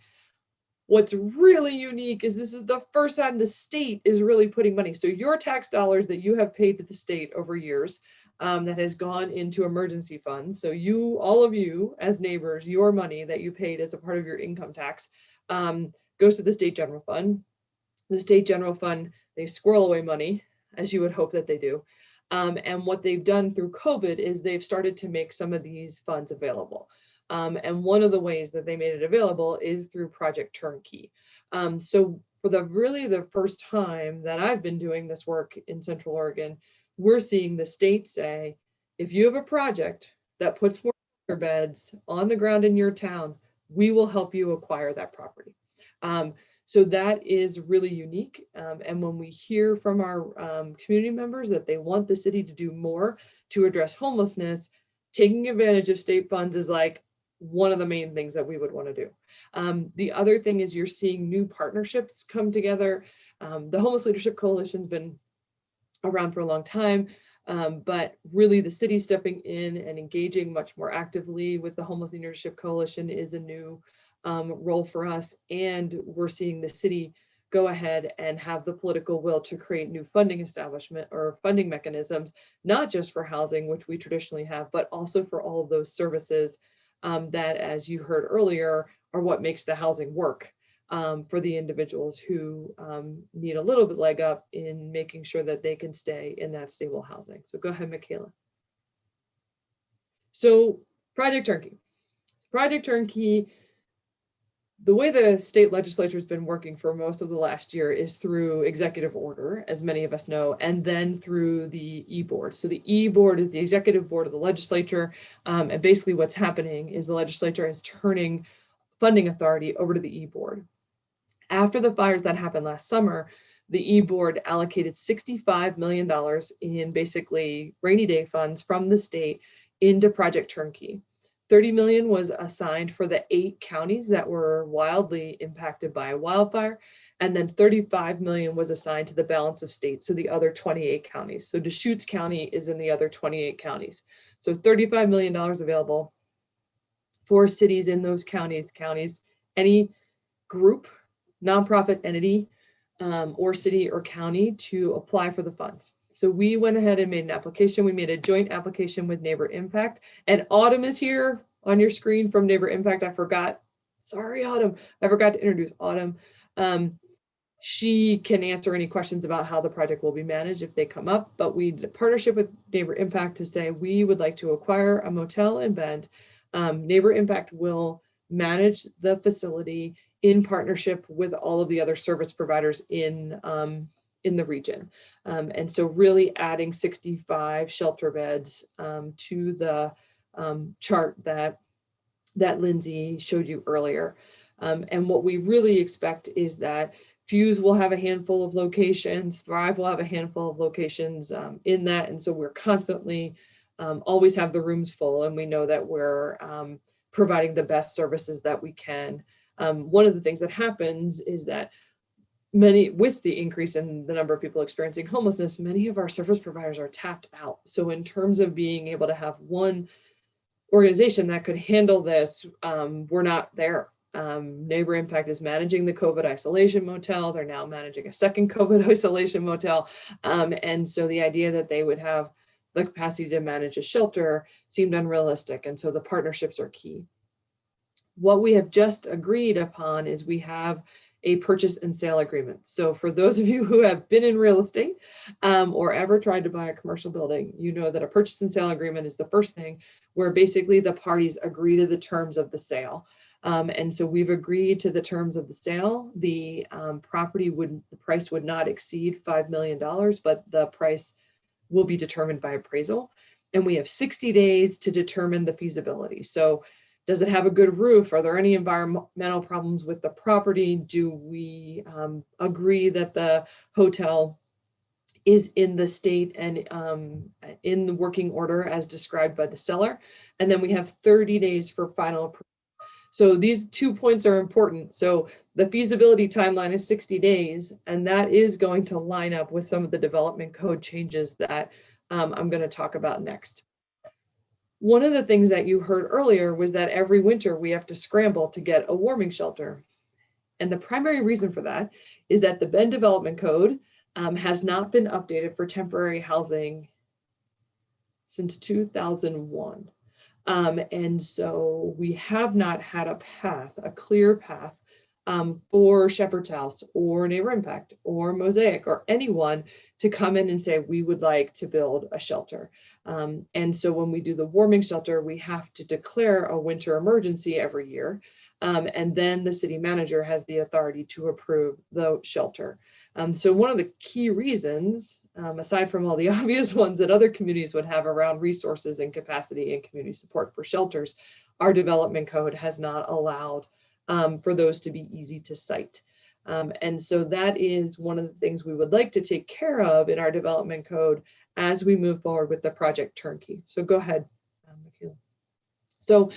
What's really unique is this is the first time the state is really putting money. So your tax dollars that you have paid to the state over years that has gone into emergency funds. So you, all of you as neighbors, your money that you paid as a part of your income tax goes to the state general fund. The state general fund, they squirrel away money, as you would hope that they do. And what they've done through COVID is they've started to make some of these funds available. And one of the ways that they made it available is through Project Turnkey. So for the first time that I've been doing this work in Central Oregon, we're seeing the state say, if you have a project that puts more beds on the ground in your town, we will help you acquire that property. So that is really unique. And when we hear from our community members that they want the city to do more to address homelessness, taking advantage of state funds is like one of the main things that we would want to do. The other thing is you're seeing new partnerships come together. The Homeless Leadership Coalition's been around for a long time, but really the city stepping in and engaging much more actively with the Homeless Leadership Coalition is a new role for us. And we're seeing the city go ahead and have the political will to create new funding establishment or funding mechanisms, not just for housing, which we traditionally have, but also for all of those services that, as you heard earlier, are what makes the housing work for the individuals who need a little bit leg up in making sure that they can stay in that stable housing. So go ahead, Michaela. So Project Turnkey. Project Turnkey, the way the state legislature has been working for most of the last year is through executive order, as many of us know, and then through the E-Board. So the E-Board is the executive board of the legislature. And basically what's happening is the legislature is turning funding authority over to the E-Board. After the fires that happened last summer, the E-Board allocated $65 million in basically rainy day funds from the state into Project Turnkey. 30 million was assigned for the 8 counties that were wildly impacted by a wildfire. And then 35 million was assigned to the balance of states, so the other 28 counties. So Deschutes County is in the other 28 counties. So $35 million available for cities in those counties, any group, nonprofit entity, or city or county to apply for the funds. So we went ahead and made an application. We made a joint application with Neighbor Impact, and Autumn is here on your screen from Neighbor Impact. Sorry, Autumn. I forgot to introduce Autumn. She can answer any questions about how the project will be managed if they come up, but we did a partnership with Neighbor Impact to say we would like to acquire a motel in Bend. Neighbor Impact will manage the facility in partnership with all of the other service providers in the region. And so really adding 65 shelter beds to the chart that Lindsay showed you earlier. And what we really expect is that Fuse will have a handful of locations, Thrive will have a handful of locations in that. And so we're constantly always have the rooms full, and we know that we're providing the best services that we can. One of the things that happens is that with the increase in the number of people experiencing homelessness, many of our service providers are tapped out. So in terms of being able to have one organization that could handle this, we're not there. Neighbor Impact is managing the COVID isolation motel. They're now managing a second COVID isolation motel. And so the idea that they would have the capacity to manage a shelter seemed unrealistic. And so the partnerships are key. What we have just agreed upon is we have a purchase and sale agreement. So for those of you who have been in real estate or ever tried to buy a commercial building, you know that a purchase and sale agreement is the first thing where basically the parties agree to the terms of the sale. And so we've agreed to the terms of the sale. The price would not exceed $5 million, but the price will be determined by appraisal. And we have 60 days to determine the feasibility. So does it have a good roof? Are there any environmental problems with the property? Do we agree that the hotel is in the state and in the working order as described by the seller? And then we have 30 days for final approval. So these 2 points are important. So the feasibility timeline is 60 days, and that is going to line up with some of the development code changes that I'm going to talk about next. One of the things that you heard earlier was that every winter we have to scramble to get a warming shelter. And the primary reason for that is that the Bend Development Code has not been updated for temporary housing since 2001. And so we have not had a clear path for Shepherd's House or Neighbor Impact or Mosaic or anyone to come in and say, we would like to build a shelter. And so when we do the warming shelter, we have to declare a winter emergency every year. And then the city manager has the authority to approve the shelter. So one of the key reasons, aside from all the obvious ones that other communities would have around resources and capacity and community support for shelters, our development code has not allowed for those to be easy to cite. And so that is one of the things we would like to take care of in our development code as we move forward with the project turnkey. So go ahead, Michaela. So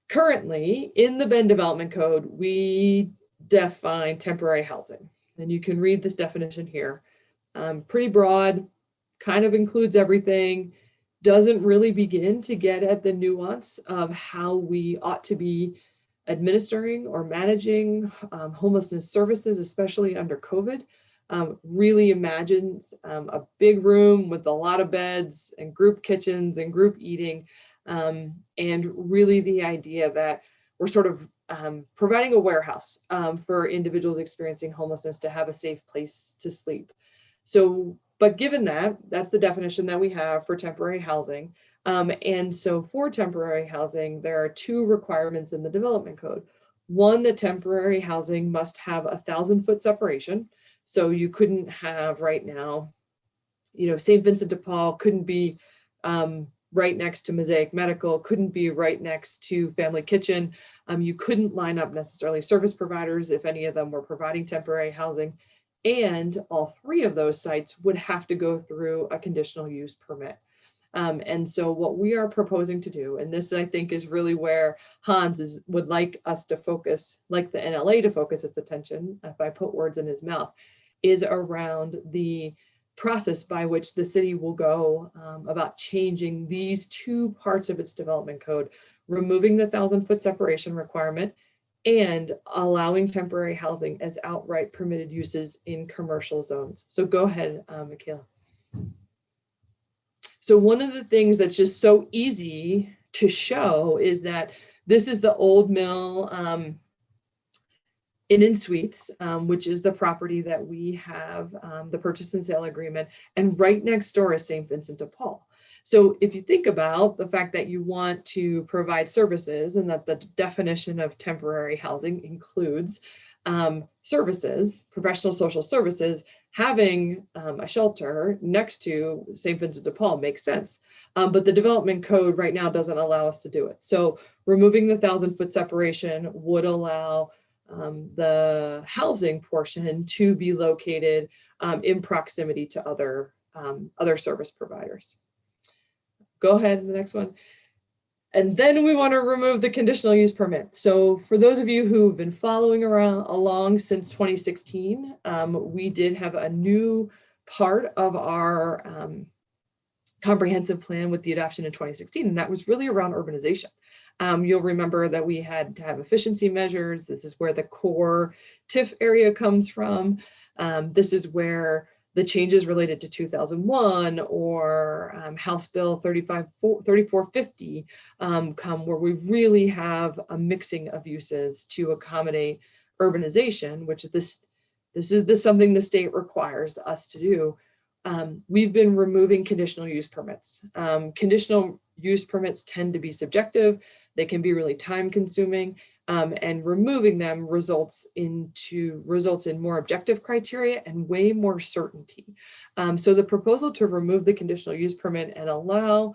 currently in the Bend Development Code, we define temporary housing. And you can read this definition here. Pretty broad, kind of includes everything, doesn't really begin to get at the nuance of how we ought to be administering or managing homelessness services, especially under COVID. Really imagines a big room with a lot of beds and group kitchens and group eating, and really the idea that we're sort of providing a warehouse for individuals experiencing homelessness to have a safe place to sleep. So, but given that, that's the definition that we have for temporary housing. And so for temporary housing, there are two requirements in the development code. One, the temporary housing must have 1,000-foot separation. So you couldn't have right now, St. Vincent de Paul couldn't be right next to Mosaic Medical, couldn't be right next to Family Kitchen. You couldn't line up necessarily service providers if any of them were providing temporary housing. And all three of those sites would have to go through a conditional use permit. And so what we are proposing to do, and this I think is really where Hans would like us to focus, like the NLA to focus its attention, if I put words in his mouth, is around the process by which the city will go about changing these two parts of its development code, removing the 1,000-foot separation requirement and allowing temporary housing as outright permitted uses in commercial zones. So go ahead, Michaela. So one of the things that's just so easy to show is that this is the old mill Inn and Suites, which is the property that we have the purchase and sale agreement, and right next door is St. Vincent de Paul. So if you think about the fact that you want to provide services and that the definition of temporary housing includes services, professional social services, having a shelter next to St. Vincent de Paul makes sense. But the development code right now doesn't allow us to do it. So removing the 1,000-foot separation would allow the housing portion to be located in proximity to other service providers. go ahead, the next one. And then we want to remove the conditional use permit. So for those of you who've been following along since 2016, we did have a new part of our comprehensive plan with the adoption in 2016, and that was really around urbanization. You'll remember that we had to have efficiency measures. This is where the core TIF area comes from. This is where the changes related to 2001 or House Bill 3450 come, where we really have a mixing of uses to accommodate urbanization, which this is something the state requires us to do. We've been removing conditional use permits. Conditional use permits tend to be subjective. They can be really time consuming, and removing them results in more objective criteria and way more certainty. So the proposal to remove the conditional use permit and allow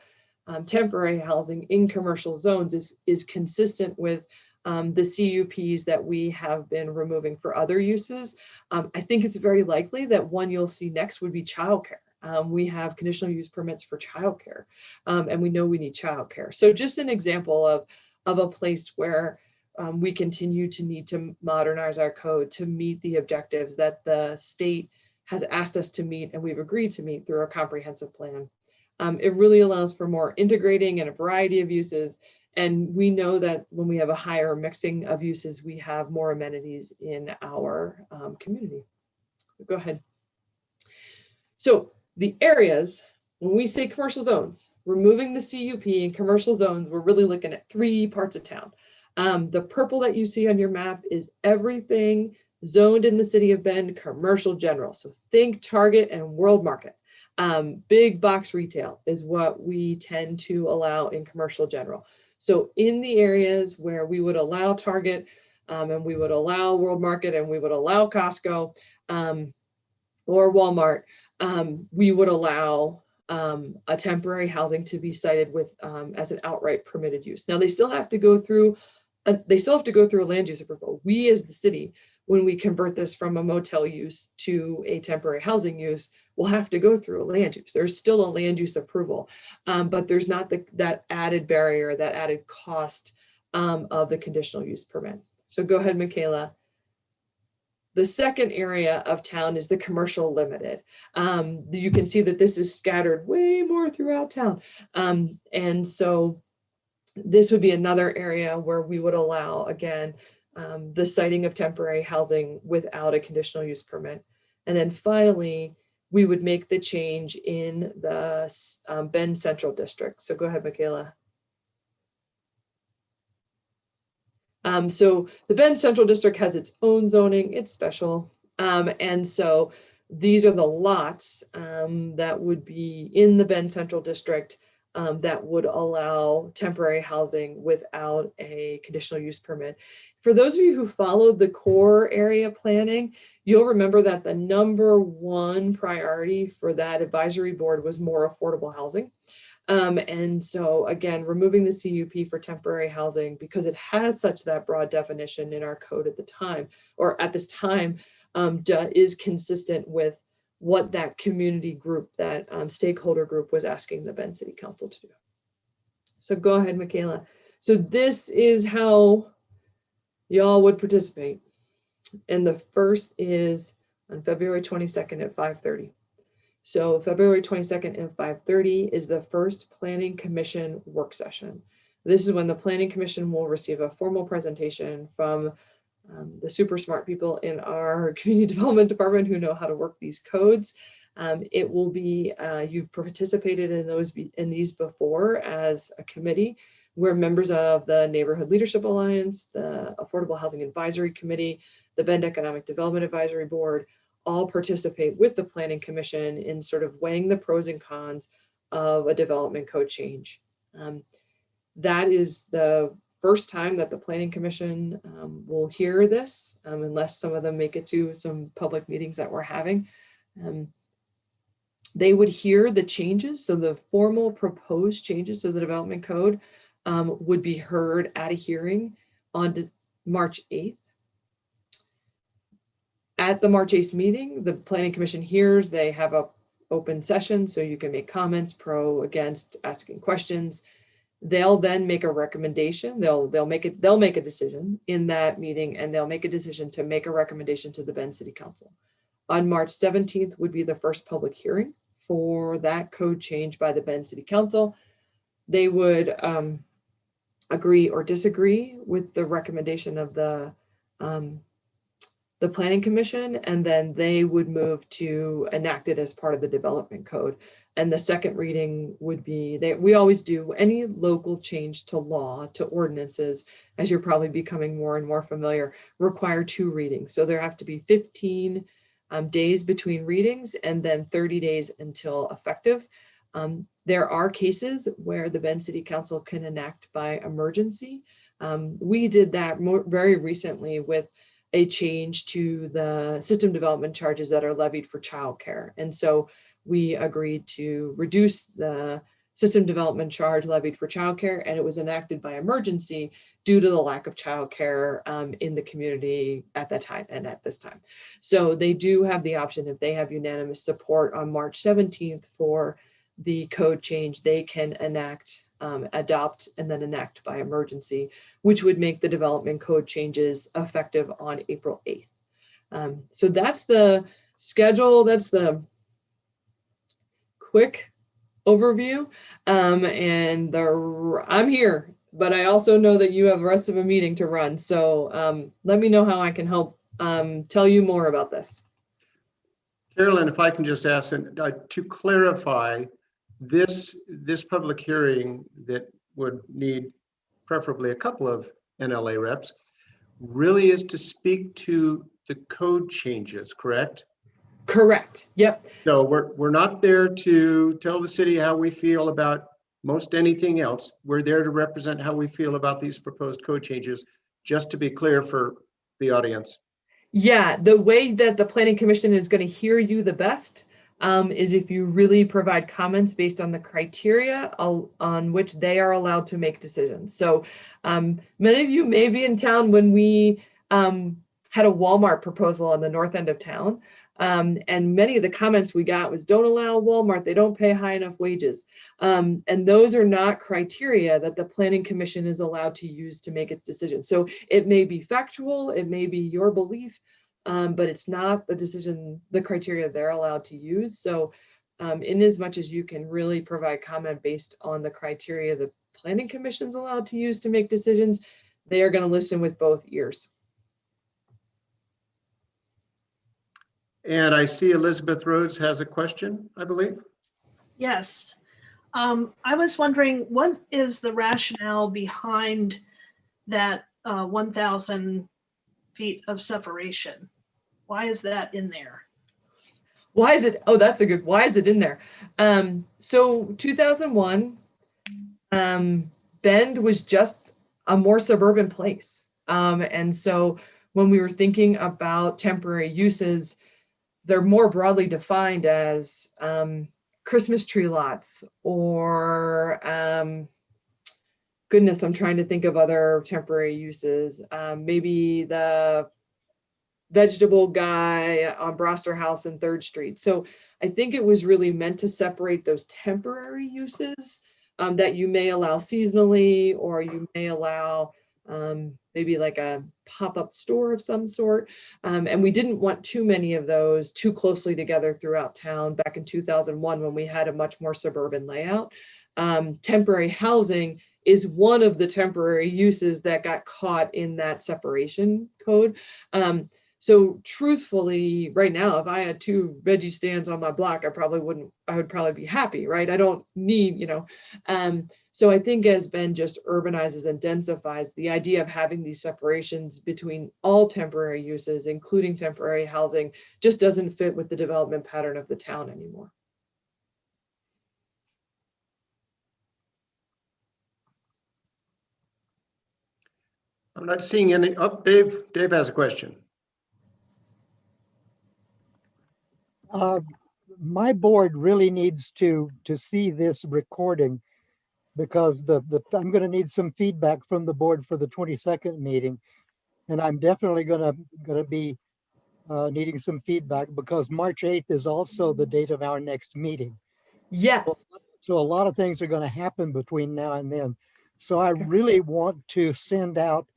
temporary housing in commercial zones is consistent with the CUPs that we have been removing for other uses. I think it's very likely that one you'll see next would be childcare. We have conditional use permits for childcare, and we know we need childcare. So just an example of a place where we continue to need to modernize our code to meet the objectives that the state has asked us to meet and we've agreed to meet through our comprehensive plan. It really allows for more integrating and a variety of uses. And we know that when we have a higher mixing of uses, we have more amenities in our community. Go ahead. So the areas, when we say commercial zones, removing the CUP in commercial zones, we're really looking at 3 parts of town. The purple that you see on your map is everything zoned in the city of Bend commercial general. So think Target and World Market. Big box retail is what we tend to allow in commercial general. So in the areas where we would allow Target and we would allow World Market and we would allow Costco or Walmart, we would allow a temporary housing to be cited with as an outright permitted use. Now they still have to go through a land use approval. We as the city, when we convert this from a motel use to a temporary housing use, we'll have to go through a land use. There's still a land use approval, but there's not that added barrier, that added cost of the conditional use permit. So go ahead, Michaela. The second area of town is the commercial limited. You can see that this is scattered way more throughout town. And so this would be another area where we would allow, again, the citing of temporary housing without a conditional use permit. And then finally, we would make the change in the Bend Central District. So go ahead, Michaela. So the Bend Central District has its own zoning, it's special. And so these are the lots that would be in the Bend Central District that would allow temporary housing without a conditional use permit. For those of you who followed the core area planning, you'll remember that the #1 priority for that advisory board was more affordable housing. And so again, removing the CUP for temporary housing because it has such that broad definition in our code at the time, or at this time, is consistent with what that community group, that stakeholder group was asking the Bend City Council to do. So go ahead, Michaela. So this is how y'all would participate. And the first is on February 22nd at 5:30. So February 22nd at 5:30 is the first Planning Commission work session. This is when the Planning Commission will receive a formal presentation from the super smart people in our community development department who know how to work these codes. It will be, you've participated in these before as a committee. We're members of the Neighborhood Leadership Alliance, the Affordable Housing Advisory Committee, the Bend Economic Development Advisory Board, all participate with the Planning Commission in sort of weighing the pros and cons of a development code change. That is the first time that the Planning Commission will hear this, unless some of them make it to some public meetings that we're having. They would hear the changes, so the formal proposed changes to the development code would be heard at a hearing on March 8th. At the March 8th meeting, the Planning Commission hears, they have a open session, so you can make comments, pro, against, asking questions. They'll then make a recommendation. They'll make a decision in that meeting, and they'll make a decision to make a recommendation to the Bend City Council. On March 17th would be the first public hearing for that code change by the Bend City Council. They would agree or disagree with the recommendation of the Planning Commission, and then they would move to enact it as part of the development code. And the second reading would be, we always do any local change to law, to ordinances, as you're probably becoming more and more familiar, require 2 readings. So there have to be 15 days between readings and then 30 days until effective. There are cases where the Bend City Council can enact by emergency. We did that very recently with a change to the system development charges that are levied for childcare. And so we agreed to reduce the system development charge levied for childcare, and it was enacted by emergency due to the lack of childcare in the community at that time and at this time. So they do have the option, if they have unanimous support on March 17th for the code change, they can enact, adopt, and then enact by emergency, which would make the development code changes effective on April 8th. So that's the schedule. That's the quick overview. And I'm here, but I also know that you have the rest of a meeting to run. So let me know how I can help tell you more about this. Carolyn, if I can just ask to clarify, this public hearing that would need preferably a couple of NLA reps really is to speak to the code changes, correct? Correct. Yep. So we're not there to tell the city how we feel about most anything else. We're there to represent how we feel about these proposed code changes, just to be clear for the audience. Yeah, the way that the Planning Commission is going to hear you the best is if you really provide comments based on the criteria on which they are allowed to make decisions. So many of you may be in town when we had a Walmart proposal on the north end of town. And many of the comments we got was, don't allow Walmart, they don't pay high enough wages. And those are not criteria that the Planning Commission is allowed to use to make its decision. So it may be factual, it may be your belief, but it's not the decision, the criteria they're allowed to use. So in as much as you can really provide comment based on the criteria the Planning Commission's allowed to use to make decisions, they are going to listen with both ears. And I see Elizabeth Rhodes has a question, I believe. Yes. I was wondering, what is the rationale behind that 1,000 feet of separation? Why is that in there? Why is it? Oh, that's a good. Why is it in there? So 2001, Bend was just a more suburban place. And so when we were thinking about temporary uses, they're more broadly defined as Christmas tree lots or goodness, I'm trying to think of other temporary uses. Maybe the vegetable guy on Broster House and 3rd Street. So I think it was really meant to separate those temporary uses that you may allow seasonally, or you may allow maybe like a pop-up store of some sort. And we didn't want too many of those too closely together throughout town back in 2001 when we had a much more suburban layout. Temporary housing is one of the temporary uses that got caught in that separation code. So truthfully, right now, if I had 2 veggie stands on my block, I would probably be happy, right? I don't need, so I think as Bend just urbanizes and densifies, the idea of having these separations between all temporary uses, including temporary housing, just doesn't fit with the development pattern of the town anymore. I'm not seeing any. Oh, Dave has a question. My board really needs to see this recording, because I'm going to need some feedback from the board for the 22nd meeting, and I'm definitely going to be needing some feedback because March 8th is also the date of our next meeting. Yes. So a lot of things are going to happen between now and then. So I really want to send out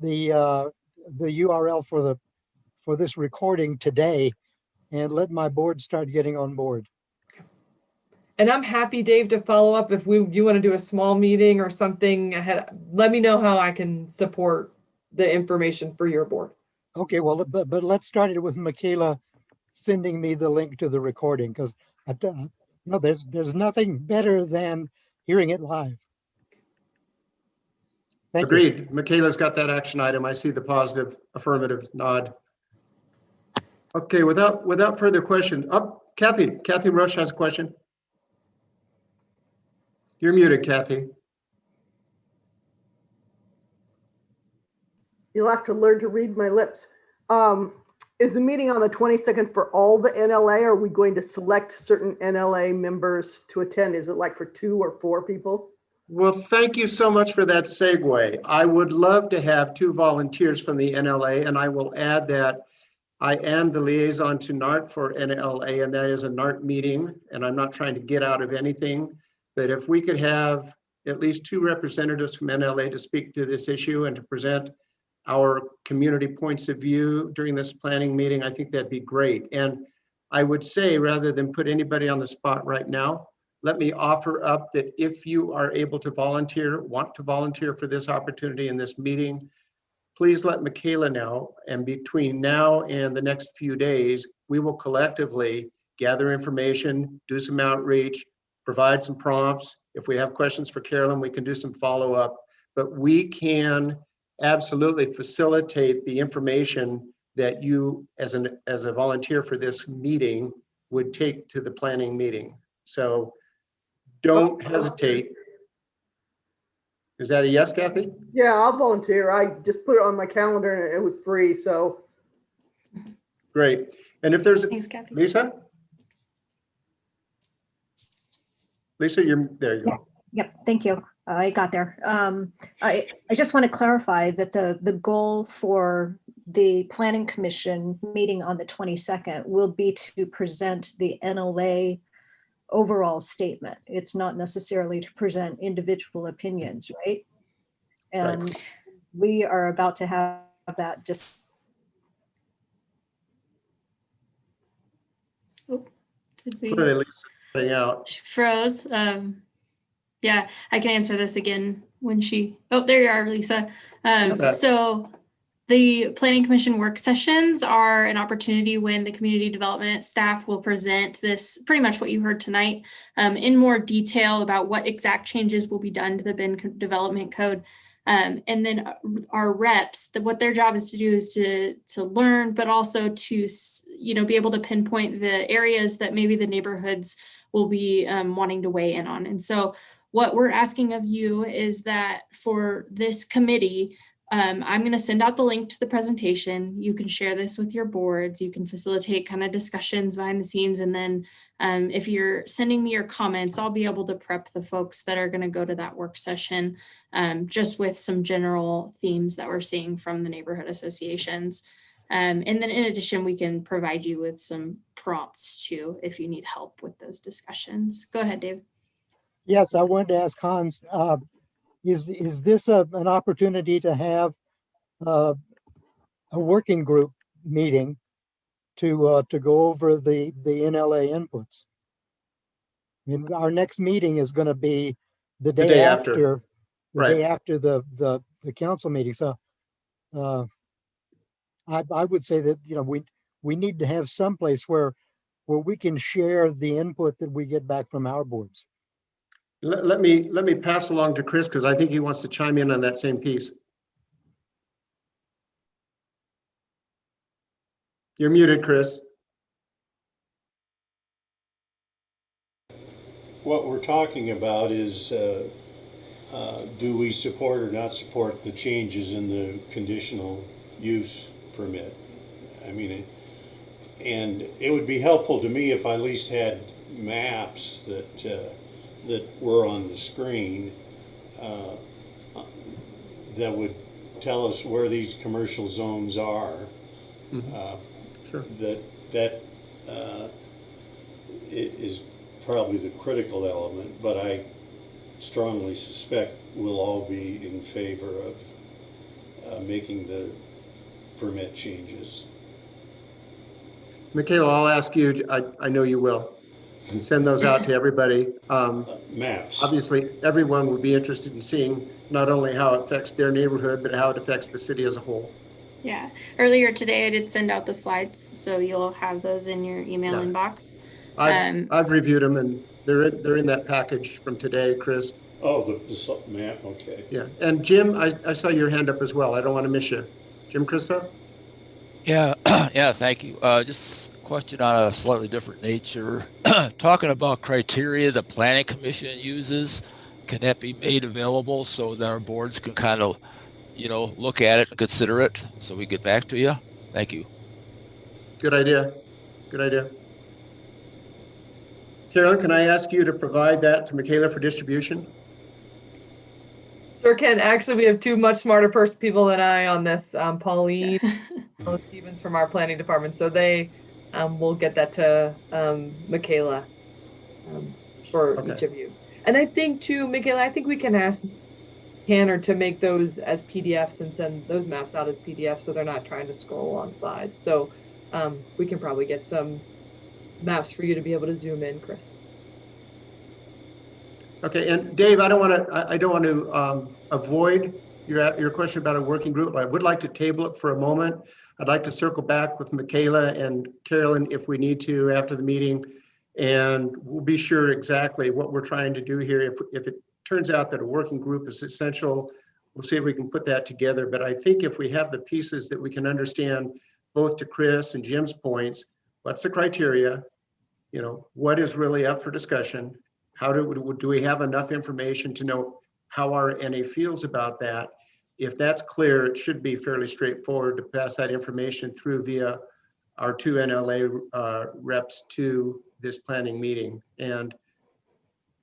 the URL for this recording today and let my board start getting on board. And I'm happy, Dave, to follow up if you want to do a small meeting or something ahead. Let me know how I can support the information for your board. Okay, well, but let's start it with Michaela sending me the link to the recording because there's nothing better than hearing it live. Thank you. Agreed. Michaela's got that action item. I see the positive affirmative nod. Okay, without further question, Kathy Rush has a question. You're muted, Kathy. You'll have to learn to read my lips. Is the meeting on the 22nd for all the NLA? Or are we going to select certain NLA members to attend? Is it like for 2 or 4 people? Well, thank you so much for that segue. I would love to have 2 volunteers from the NLA, and I will add that I am the liaison to NART for NLA, and that is a NART meeting, and I'm not trying to get out of anything, but if we could have at least 2 representatives from NLA to speak to this issue and to present our community points of view during this planning meeting, I think that'd be great. And I would say, rather than put anybody on the spot right now, let me offer up that if you are able to volunteer, want to volunteer for this opportunity in this meeting, please let Michaela know. And between now and the next few days, we will collectively gather information, do some outreach, provide some prompts. If we have questions for Carolyn, we can do some follow-up, but we can absolutely facilitate the information that you as a volunteer for this meeting would take to the planning meeting. So don't hesitate. Is that a yes, Kathy? Yeah, I'll volunteer. I just put it on my calendar and it was free, so. Great. And if there's, Thanks, Kathy. Lisa, you're there. You go. Yep, thank you. I got there. I just want to clarify that the goal for the Planning Commission meeting on the 22nd will be to present the NLA overall statement. It's not necessarily to present individual opinions, right? And we are about to have that just. Oh, did we? Clearly, Lisa, out. She froze. Yeah, I can answer this again when she, oh, there you are, Lisa. So the Planning Commission work sessions are an opportunity when the community development staff will present this, pretty much what you heard tonight, in more detail about what exact changes will be done to the BIN development code. And then our reps, what their job is to do is to learn, but also to, be able to pinpoint the areas that maybe the neighborhoods will be wanting to weigh in on. And so what we're asking of you is that for this committee, I'm going to send out the link to the presentation. You can share this with your boards. You can facilitate kind of discussions behind the scenes. And then if you're sending me your comments, I'll be able to prep the folks that are going to go to that work session just with some general themes that we're seeing from the neighborhood associations. And then in addition, we can provide you with some prompts too, if you need help with those discussions. Go ahead, Dave. Yes, I wanted to ask Hans, is this an opportunity to have a working group meeting to go over the NLA inputs? I mean, our next meeting is going to be the day after the council meeting. So I would say that we need to have some place where we can share the input that we get back from our boards. Let me pass along to Chris because I think he wants to chime in on that same piece. You're muted, Chris. What we're talking about is do we support or not support the changes in the conditional use permit? I mean, and it would be helpful to me if I at least had maps that were on the screen that would tell us where these commercial zones are. Sure. that is probably the critical element, but I strongly suspect we'll all be in favor of making the permit changes. Michaela, I'll ask you, I know you will, and send those out to everybody. Maps. Obviously, everyone would be interested in seeing not only how it affects their neighborhood, but how it affects the city as a whole. Yeah. Earlier today, I did send out the slides, so you'll have those in your email Yeah. inbox. I've reviewed them, and they're in that package from today, Chris. Oh, the map, okay. Yeah, and Jim, I saw your hand up as well. I don't want to miss you. Jim Christo? Yeah, yeah, thank you. Just a question on a slightly different nature. Talking about criteria the planning commission uses, can that be made available so that our boards can kind of, look at it and consider it so we get back to you? Thank you. Good idea. Good idea. Carolyn, can I ask you to provide that to Michaela for distribution? Sure can. Actually, we have two much smarter people than I on this. Pauline Stevens from our planning department. So they will get that to Michaela for each of you. And I think too, Michaela, I think we can ask Tanner to make those as PDFs and send those maps out as PDFs so they're not trying to scroll along slides. So we can probably get some maps for you to be able to zoom in, Chris. Okay, and Dave, I don't want to avoid your question about a working group. I would like to table it for a moment. I'd like to circle back with Michaela and Carolyn if we need to after the meeting, and we'll be sure exactly what we're trying to do here. If it turns out that a working group is essential, we'll see if we can put that together. But I think if we have the pieces that we can understand, both to Chris and Jim's points, what's the criteria? What is really up for discussion? How do we have enough information to know how our NA feels about that? If that's clear, it should be fairly straightforward to pass that information through via our two NLA reps to this planning meeting. And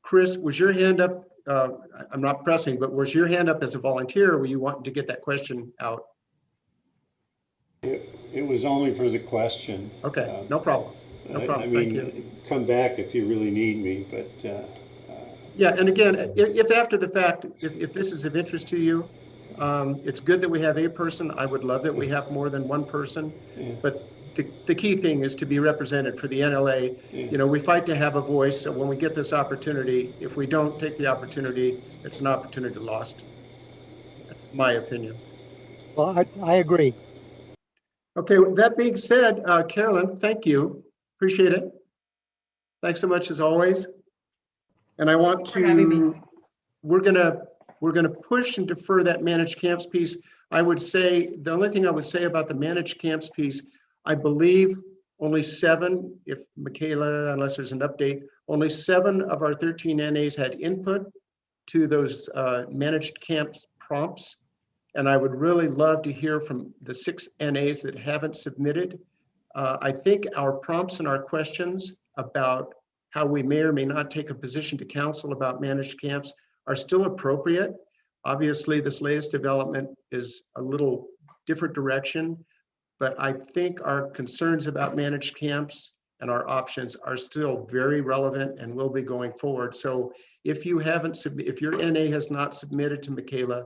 Chris, was your hand up? I'm not pressing, but was your hand up as a volunteer, or were you wanting to get that question out? It was only for the question. Okay, no problem. No problem. I mean, thank you. Come back if you really need me, but. Yeah, and again, if after the fact, if this is of interest to you, it's good that we have a person. I would love that we have more than one person, but the key thing is to be represented for the NLA. We fight to have a voice. So when we get this opportunity, if we don't take the opportunity, it's an opportunity lost. That's my opinion. Well, I agree. Okay, with that being said, Carolyn, thank you. Appreciate it. Thanks so much as always. And I want to, we're gonna push and defer that managed camps piece. I would say, the only thing I would say about the managed camps piece, I believe only 7, if Michaela, unless there's an update, only 7 of our 13 NAs had input to those managed camps prompts. And I would really love to hear from the 6 NAs that haven't submitted. I think our prompts and our questions about how we may or may not take a position to council about managed camps are still appropriate. Obviously, this latest development is a little different direction, but I think our concerns about managed camps and our options are still very relevant and will be going forward. So if you haven't if your NA has not submitted to Michaela,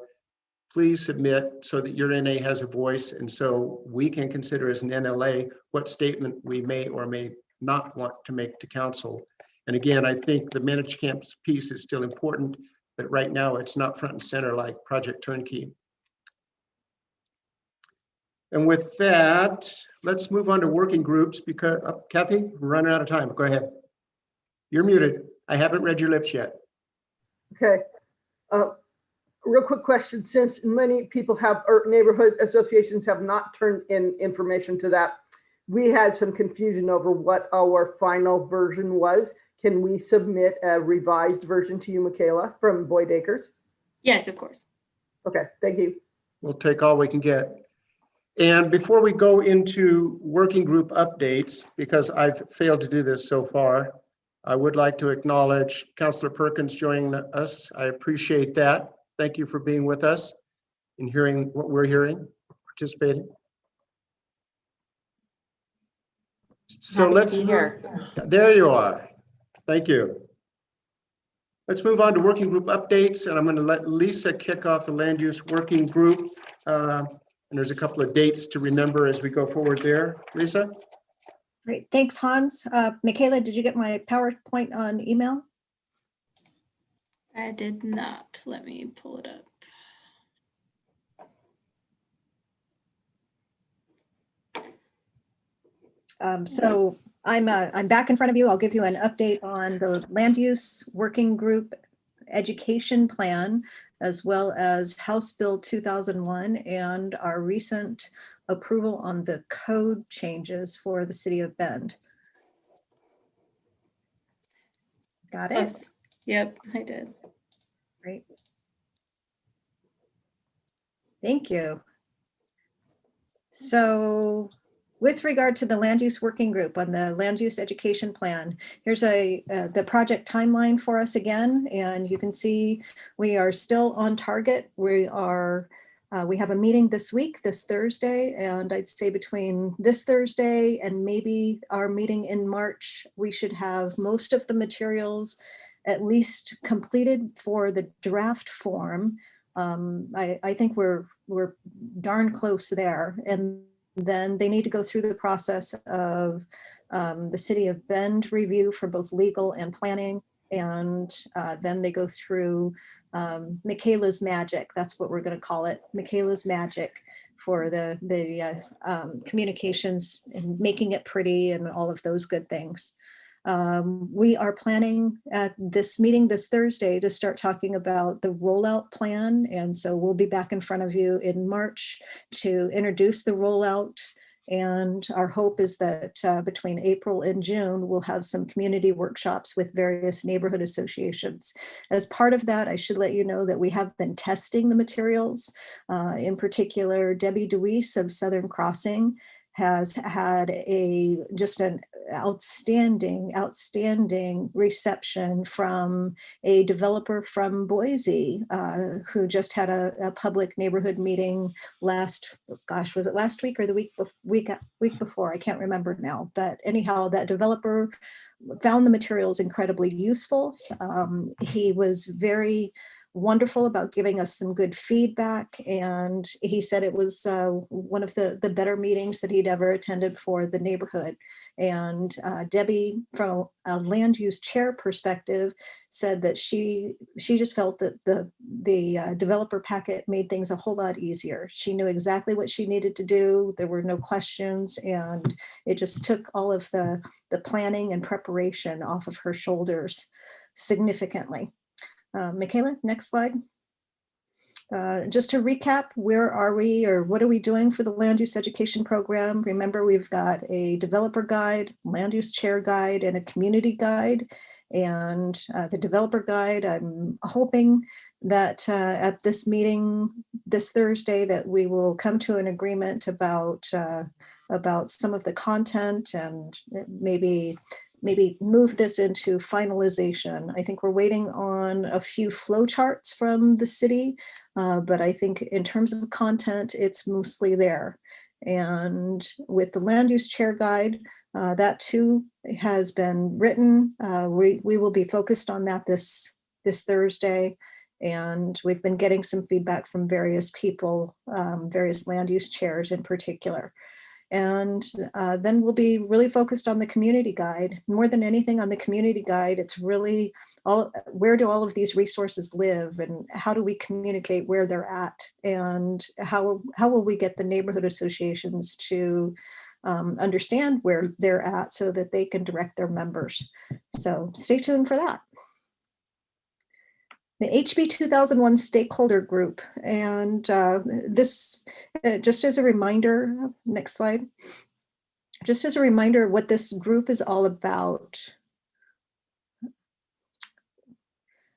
please submit so that your NA has a voice, and so we can consider as an NLA what statement we may or may not want to make to council. And again, I think the managed camps piece is still important, but right now it's not front and center like Project Turnkey. And with that, let's move on to working groups because, Kathy, we're running out of time. Go ahead. You're muted. I haven't read your lips yet. Okay. Real quick question, since many people have, or neighborhood associations have not turned in information to that, we had some confusion over what our final version was. Can we submit a revised version to you, Michaela, from Boyd Acres? Yes, of course. Okay, thank you. We'll take all we can get. And before we go into working group updates, because I've failed to do this so far, I would like to acknowledge Councillor Perkins joining us. I appreciate that. Thank you for being with us and hearing what we're hearing, participating. So Happy to let's be move, here. there you are. Thank you. Let's move on to working group updates, and I'm going to let Lisa kick off the land use working group. And there's a couple of dates to remember as we go forward there. Lisa? Great, thanks, Hans. Michaela, did you get my PowerPoint on email? I did not. Let me pull it up. So I'm back in front of you. I'll give you an update on the land use working group education plan, as well as House Bill 2001 and our recent approval on the code changes for the city of Bend. Got it? Close. Yep, I did. Great. Thank you. So with regard to the land use working group on the land use education plan, here's the project timeline for us again, and you can see we are still on target. We have a meeting this week, this Thursday, and I'd say between this Thursday and maybe our meeting in March, we should have most of the materials at least completed for the draft form. I think we're darn close there. And then they need to go through the process of the City of Bend review for both legal and planning. And then they go through Michaela's magic. That's what we're going to call it, Michaela's magic, for the communications and making it pretty and all of those good things. We are planning at this meeting this Thursday to start talking about the rollout plan. And so we'll be back in front of you in March to introduce the rollout. And our hope is that between April and June, we'll have some community workshops with various neighborhood associations. As part of that, I should let you know that we have been testing the materials. In particular, Debbie DeWeese of Southern Crossing has had just an outstanding reception from a developer from Boise who just had a public neighborhood meeting was it last week or the week before? I can't remember now. But anyhow, that developer found the materials incredibly useful. He was very wonderful about giving us some good feedback. And he said it was one of the better meetings that he'd ever attended for the neighborhood. And Debbie, from a land use chair perspective, said that she just felt that the developer packet made things a whole lot easier. She knew exactly what she needed to do. There were no questions, and it just took all of the planning and preparation off of her shoulders significantly. Michaela, next slide. Just to recap, where are we, or what are we doing for the land use education program? Remember, we've got a developer guide, land use chair guide, and a community guide. And the developer guide, I'm hoping that at this meeting this Thursday that we will come to an agreement about some of the content and maybe move this into finalization. I think we're waiting on a few flowcharts from the city, but I think in terms of content, it's mostly there. And with the land use chair guide, that too has been written. We will be focused on that this Thursday. And we've been getting some feedback from various people, various land use chairs in particular. And then we'll be really focused on the community guide. More than anything on the community guide, it's really where do all of these resources live, and how do we communicate where they're at, and how will we get the neighborhood associations to understand where they're at so that they can direct their members. So stay tuned for that. The HB 2001 stakeholder group, and this, just as a reminder, next slide, just as a reminder what this group is all about.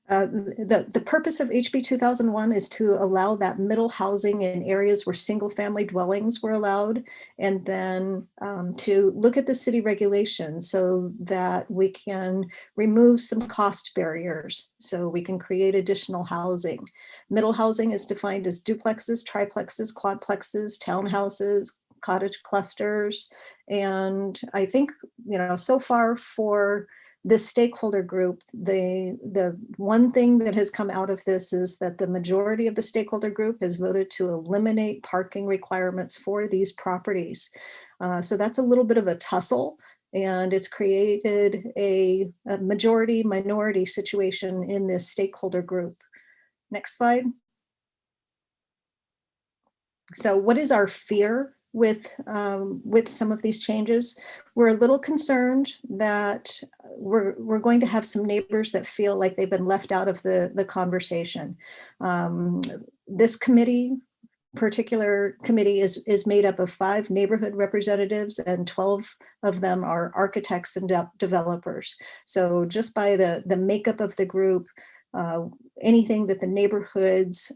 The purpose of HB 2001 is to allow that middle housing in areas where single family dwellings were allowed, and then to look at the city regulations so that we can remove some cost barriers so we can create additional housing. Middle housing is defined as duplexes, triplexes, quadplexes, townhouses, cottage clusters. And I think, so far for this stakeholder group, the one thing that has come out of this is that the majority of the stakeholder group has voted to eliminate parking requirements for these properties. So that's a little bit of a tussle, and it's created a majority minority situation in this stakeholder group. Next slide. So what is our fear with some of these changes? We're a little concerned that we're going to have some neighbors that feel like they've been left out of the conversation. This particular committee is made up of 5 neighborhood representatives, and 12 of them are architects and developers. So just by the makeup of the group, anything that the neighborhoods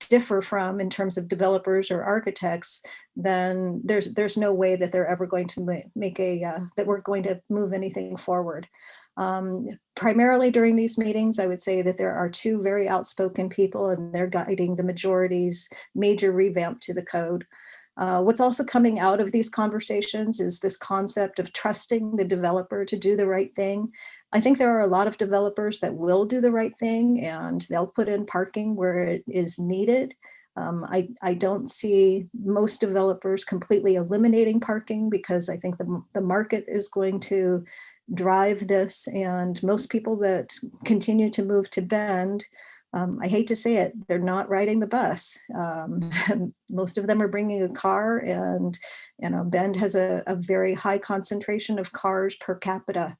differ from in terms of developers or architects, then there's no way that they're ever going to that we're going to move anything forward. Primarily during these meetings, I would say that there are 2 very outspoken people, and they're guiding the majority's major revamp to the code. What's also coming out of these conversations is this concept of trusting the developer to do the right thing. I think there are a lot of developers that will do the right thing, and they'll put in parking where it is needed. I don't see most developers completely eliminating parking, because I think the market is going to drive this, and most people that continue to move to Bend, I hate to say it, they're not riding the bus. Most of them are bringing a car, and Bend has a very high concentration of cars per capita.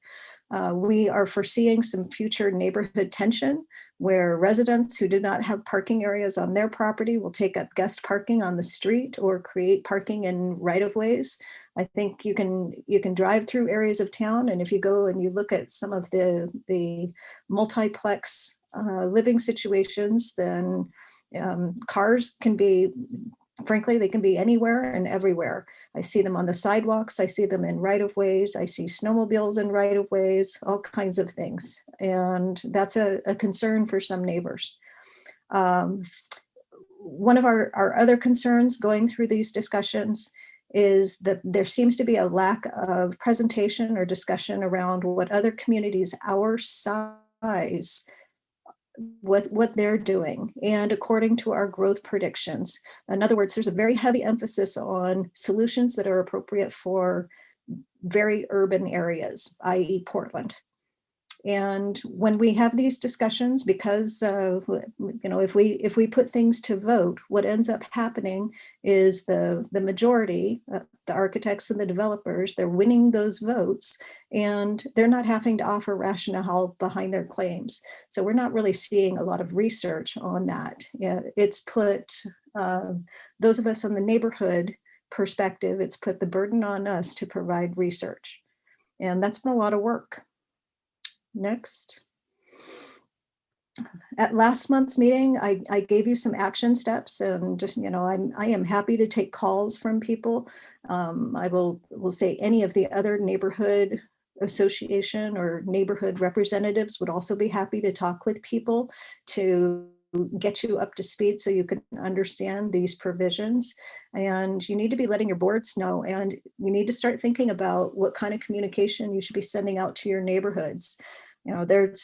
We are foreseeing some future neighborhood tension where residents who do not have parking areas on their property will take up guest parking on the street or create parking in right-of-ways. I think you can drive through areas of town, and if you go and you look at some of the multiplex living situations, then cars can be, frankly, they can be anywhere and everywhere. I see them on the sidewalks, I see them in right-of-ways, I see snowmobiles in right-of-ways, all kinds of things. And that's a concern for some neighbors. One of our other concerns going through these discussions is that there seems to be a lack of presentation or discussion around what other communities our size, what they're doing, and according to our growth predictions. In other words, there's a very heavy emphasis on solutions that are appropriate for very urban areas, i.e. Portland. And when we have these discussions, because if we put things to vote, what ends up happening is the majority, the architects and the developers, they're winning those votes, and they're not having to offer rationale behind their claims. So we're not really seeing a lot of research on that. It's put those of us on the neighborhood perspective, it's put the burden on us to provide research, and that's been a lot of work. Next. At last month's meeting, I gave you some action steps, and I am happy to take calls from people. I will say any of the other neighborhood association or neighborhood representatives would also be happy to talk with people to get you up to speed so you can understand these provisions. And you need to be letting your boards know, and you need to start thinking about what kind of communication you should be sending out to your neighborhoods. There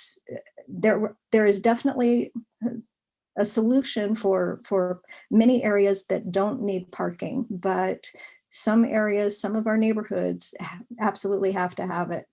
is definitely a solution for many areas that don't need parking, but some areas, some of our neighborhoods absolutely have to have it.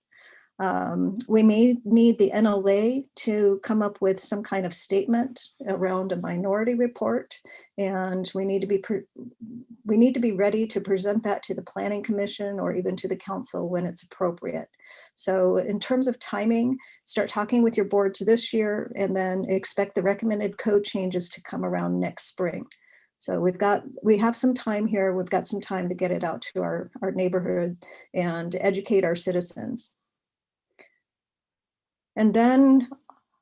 We may need the NLA to come up with some kind of statement around a minority report, and we need to be ready to present that to the Planning Commission or even to the council when it's appropriate. So in terms of timing, start talking with your boards this year, and then expect the recommended code changes to come around next spring. So we have some time here. We've got some time to get it out to our neighborhood and educate our citizens. And then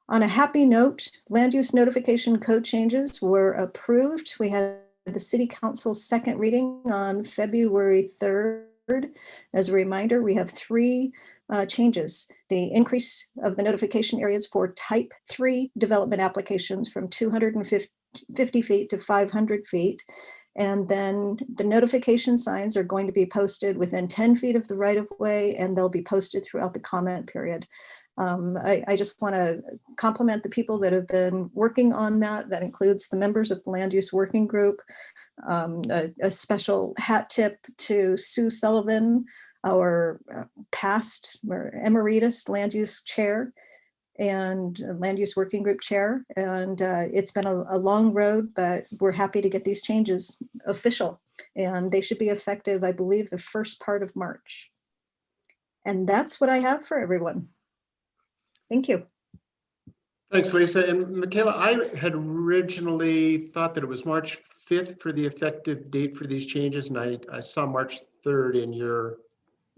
on a happy note, land use notification code changes were approved. We had the City Council's second reading on February 3rd. As a reminder, we have 3 changes. The increase of the notification areas for type 3 development applications from 250 feet to 500 feet, And then the notification signs are going to be posted within 10 feet of the right of way, and they'll be posted throughout the comment period. I just want to compliment the people that have been working on that. That includes the members of the Land Use Working Group. A special hat tip to Sue Sullivan, our past or emeritus Land Use Chair and Land Use Working Group Chair. And it's been a long road, but we're happy to get these changes official. And they should be effective, I believe, the first part of March. And that's what I have for everyone. Thank you. Thanks, Lisa. And Michaela, I had originally thought that it was March 5th for the effective date for these changes, and I saw March 3rd in your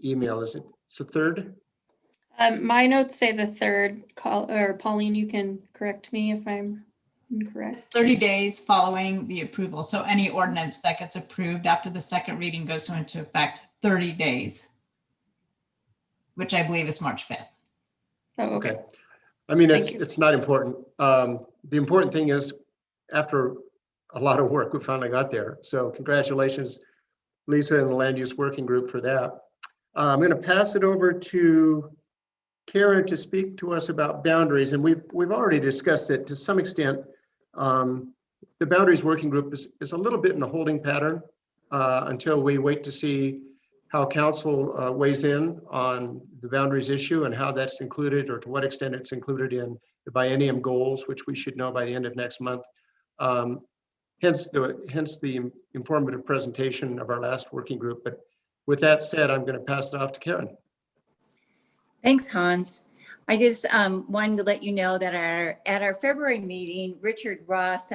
email. Is it the 3rd? My notes say the 3rd. Pauline, you can correct me if I'm incorrect. It's 30 days following the approval. So any ordinance that gets approved after the second reading goes into effect 30 days, which I believe is March 5th. Oh, okay. I mean, it's not important. The important thing is, after a lot of work, we finally got there. So congratulations, Lisa and the Land Use Working Group for that. I'm going to pass it over to Karen to speak to us about boundaries. And we've already discussed it to some extent. The Boundaries Working Group is a little bit in a holding pattern until we wait to see how council weighs in on the boundaries issue and how that's included, or to what extent it's included in the biennium goals, which we should know by the end of next month. Hence the informative presentation of our last working group. But with that said, I'm going to pass it off to Karen. Thanks, Hans. I just wanted to let you know that at our February meeting, Richard Ross,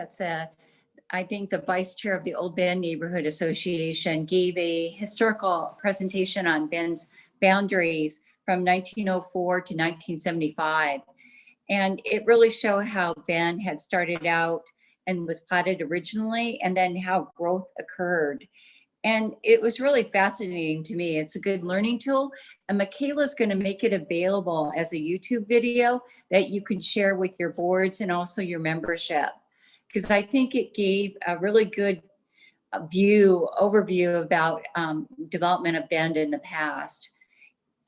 I think the vice chair of the Old Bend Neighborhood Association, gave a historical presentation on Bend's boundaries from 1904 to 1975. And it really showed how Bend had started out and was platted originally, and then how growth occurred. And it was really fascinating to me. It's a good learning tool. And Michaela's going to make it available as a YouTube video that you can share with your boards and also your membership, because I think it gave a really good overview about development of Bend in the past.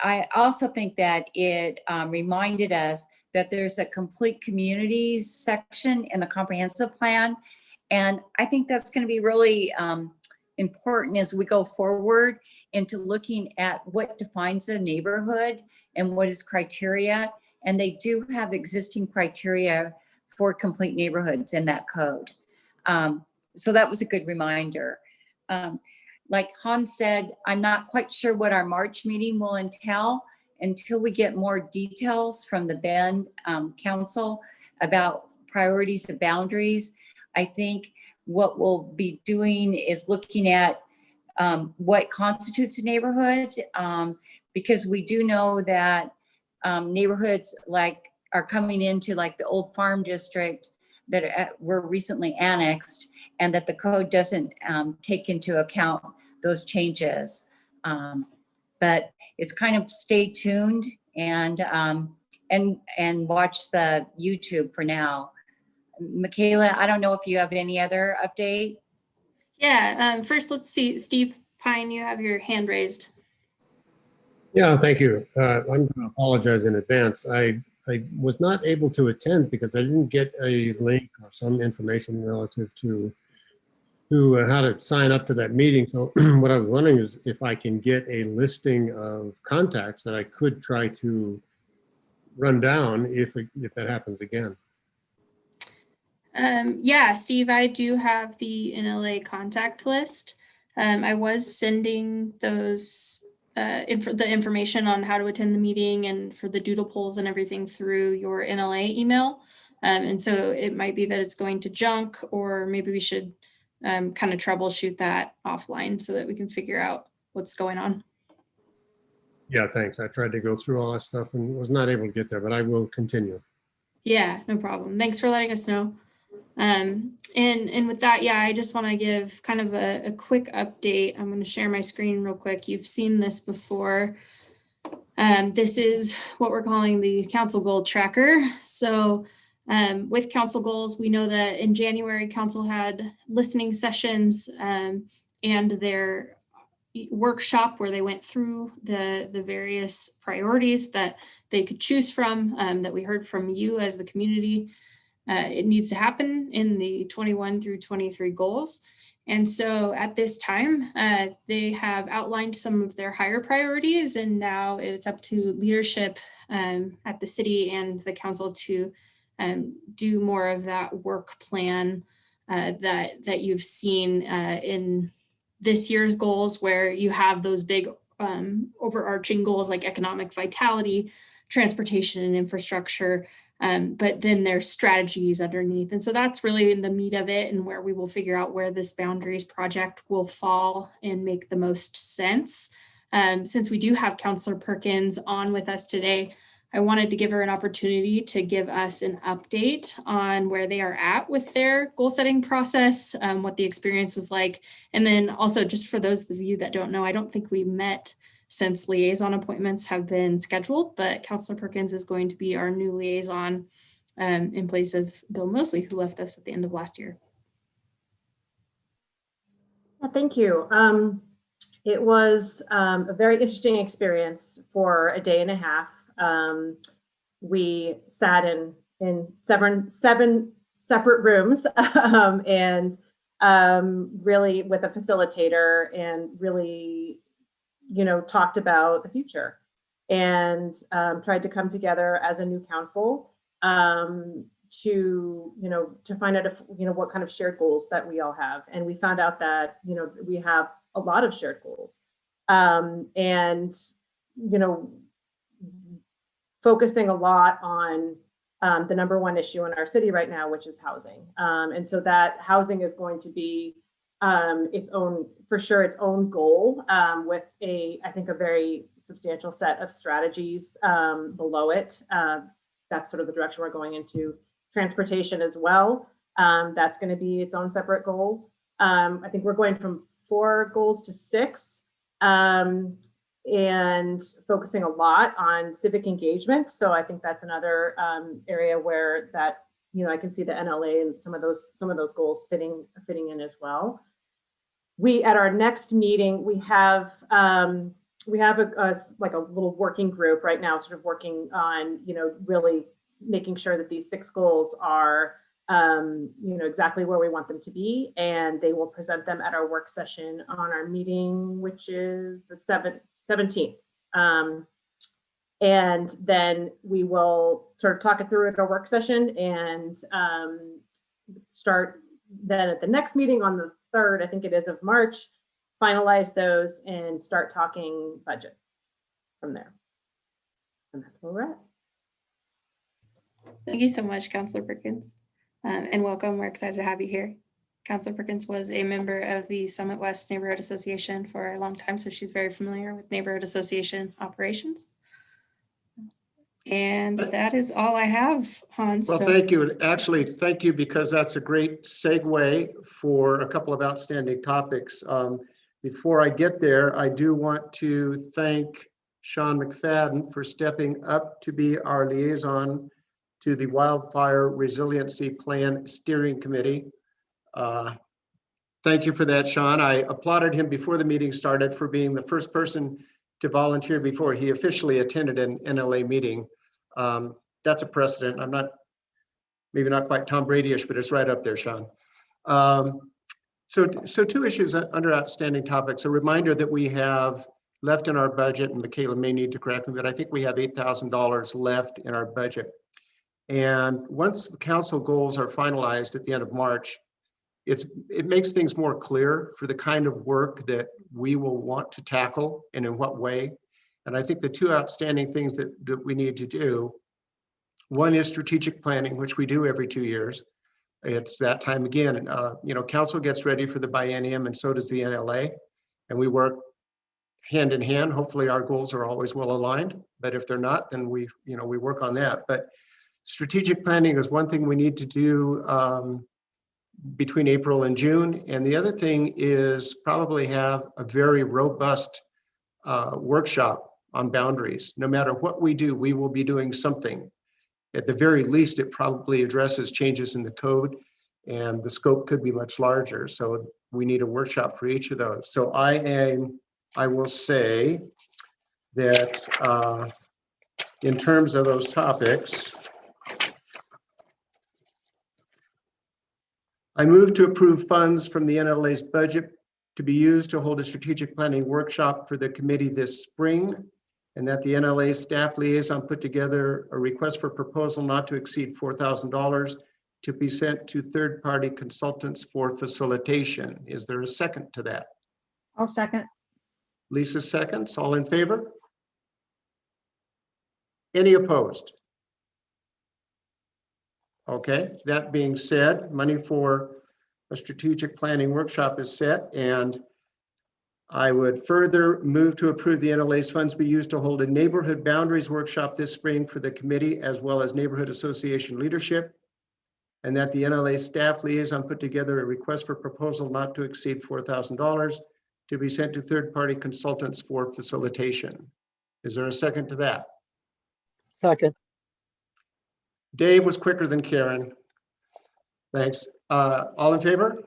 I also think that it reminded us that there's a complete communities section in the comprehensive plan. And I think that's going to be really important as we go forward into looking at what defines a neighborhood and what is criteria. And they do have existing criteria for complete neighborhoods in that code. So that was a good reminder. Like Hans said, I'm not quite sure what our March meeting will entail until we get more details from the Bend Council about priorities and boundaries. I think what we'll be doing is looking at what constitutes a neighborhood, because we do know that neighborhoods are coming into like the old farm district that were recently annexed, and that the code doesn't take into account those changes. But it's kind of stay tuned and watch the YouTube for now. Michaela, I don't know if you have any other update. Yeah, first let's see, Steve Pine, you have your hand raised. Yeah, thank you. I'm going to apologize in advance. I was not able to attend because I didn't get a link or some information relative to how to sign up to that meeting. So what I was wondering is if I can get a listing of contacts that I could try to run down if that happens again. Yeah, Steve, I do have the NLA contact list. I was sending those the information on how to attend the meeting and for the doodle polls and everything through your NLA email. And so it might be that it's going to junk, or maybe we should kind of troubleshoot that offline so that we can figure out what's going on. Yeah, thanks. I tried to go through all that stuff and was not able to get there, but I will continue. Yeah, no problem. Thanks for letting us know. And with that, yeah, I just want to give kind of a quick update. I'm going to share my screen real quick. You've seen this before. This is what we're calling the Council Goal Tracker. So With council goals, we know that in January, council had listening sessions and their workshop where they went through the various priorities that they could choose from, that we heard from you as the community. It needs to happen in the 21 through 23 goals. And so at this time, they have outlined some of their higher priorities, and now it's up to leadership at the city and the council to do more of that work plan that you've seen in this year's goals, where you have those big overarching goals like economic vitality, transportation and infrastructure, but then there's strategies underneath. And so that's really the meat of it, and where we will figure out where this boundaries project will fall and make the most sense. Since we do have Councillor Perkins on with us today, I wanted to give her an opportunity to give us an update on where they are at with their goal setting process, what the experience was like. And then also, just for those of you that don't know, I don't think we met since liaison appointments have been scheduled, but Councillor Perkins is going to be our new liaison in place of Bill Mosley, who left us at the end of last year. Well, thank you. It was a very interesting experience for a day and a half. We sat in seven separate rooms and really with a facilitator, and really, talked about the future, and tried to come together as a new council to find out if, what kind of shared goals that we all have. And we found out that, we have a lot of shared goals, and, focusing a lot on the number one issue in our city right now, which is housing. And so that housing is going to be its own goal, with I think a very substantial set of strategies below it. That's sort of the direction we're going into. Transportation as well. That's going to be its own separate goal. I think we're going from 4 goals to 6. And focusing a lot on civic engagement. So I think that's another area where that, I can see the NLA and some of those goals fitting in as well. We, at our next meeting, we have a little working group right now, sort of working on, really making sure that these 6 goals are exactly where we want them to be, and they will present them at our work session on our meeting, which is the 17th. And then we will sort of talk it through at our work session, and start then at the next meeting on the 3rd, I think it is, of March, finalize those and start talking budget from there. And that's where we're at. Thank you so much, Councillor Perkins, and welcome. We're excited to have you here. Councillor Perkins was a member of the Summit West Neighborhood Association for a long time, so she's very familiar with neighborhood association operations. And that is all I have, Hans. Well, thank you. Actually, thank you, because that's a great segue for a couple of outstanding topics. Before I get there, I do want to thank Sean McFadden for stepping up to be our liaison to the Wildfire Resiliency Plan Steering Committee. Thank you for that, Sean. I applauded him before the meeting started for being the first person to volunteer before he officially attended an NLA meeting. That's a precedent. I'm maybe not quite Tom Brady-ish, but it's right up there, Sean. So 2 issues under outstanding topics. A reminder that we have left in our budget, and Michaela may need to correct me, but I think we have $8,000 left in our budget. And once the council goals are finalized at the end of March, it makes things more clear for the kind of work that we will want to tackle and in what way. And I think the 2 outstanding things that we need to do, one is strategic planning, which we do every 2 years. It's that time again. Council gets ready for the biennium, and so does the NLA, and we work hand in hand. Hopefully our goals are always well aligned, but if they're not, then we work on that. But strategic planning is one thing we need to do between April and June. And the other thing is probably have a very robust workshop on boundaries. No matter what we do, we will be doing something. at the very least, it probably addresses changes in the code, and the scope could be much larger. So we need a workshop for each of those. So I will say that in terms of those topics, I move to approve funds from the NLA's budget to be used to hold a strategic planning workshop for the committee this spring, and that the NLA staff liaison put together a request for proposal not to exceed $4,000 to be sent to third-party consultants for facilitation. Is there a second to that? I'll second. Lisa seconds. All in favor? Any opposed? Okay, that being said, money for a strategic planning workshop is set, and I would further move to approve the NLA's funds be used to hold a neighborhood boundaries workshop this spring for the committee as well as neighborhood association leadership, and that the NLA staff liaison put together a request for proposal not to exceed $4,000 to be sent to third-party consultants for facilitation. Is there a second to that? Second. Dave was quicker than Karen. Thanks. All in favor?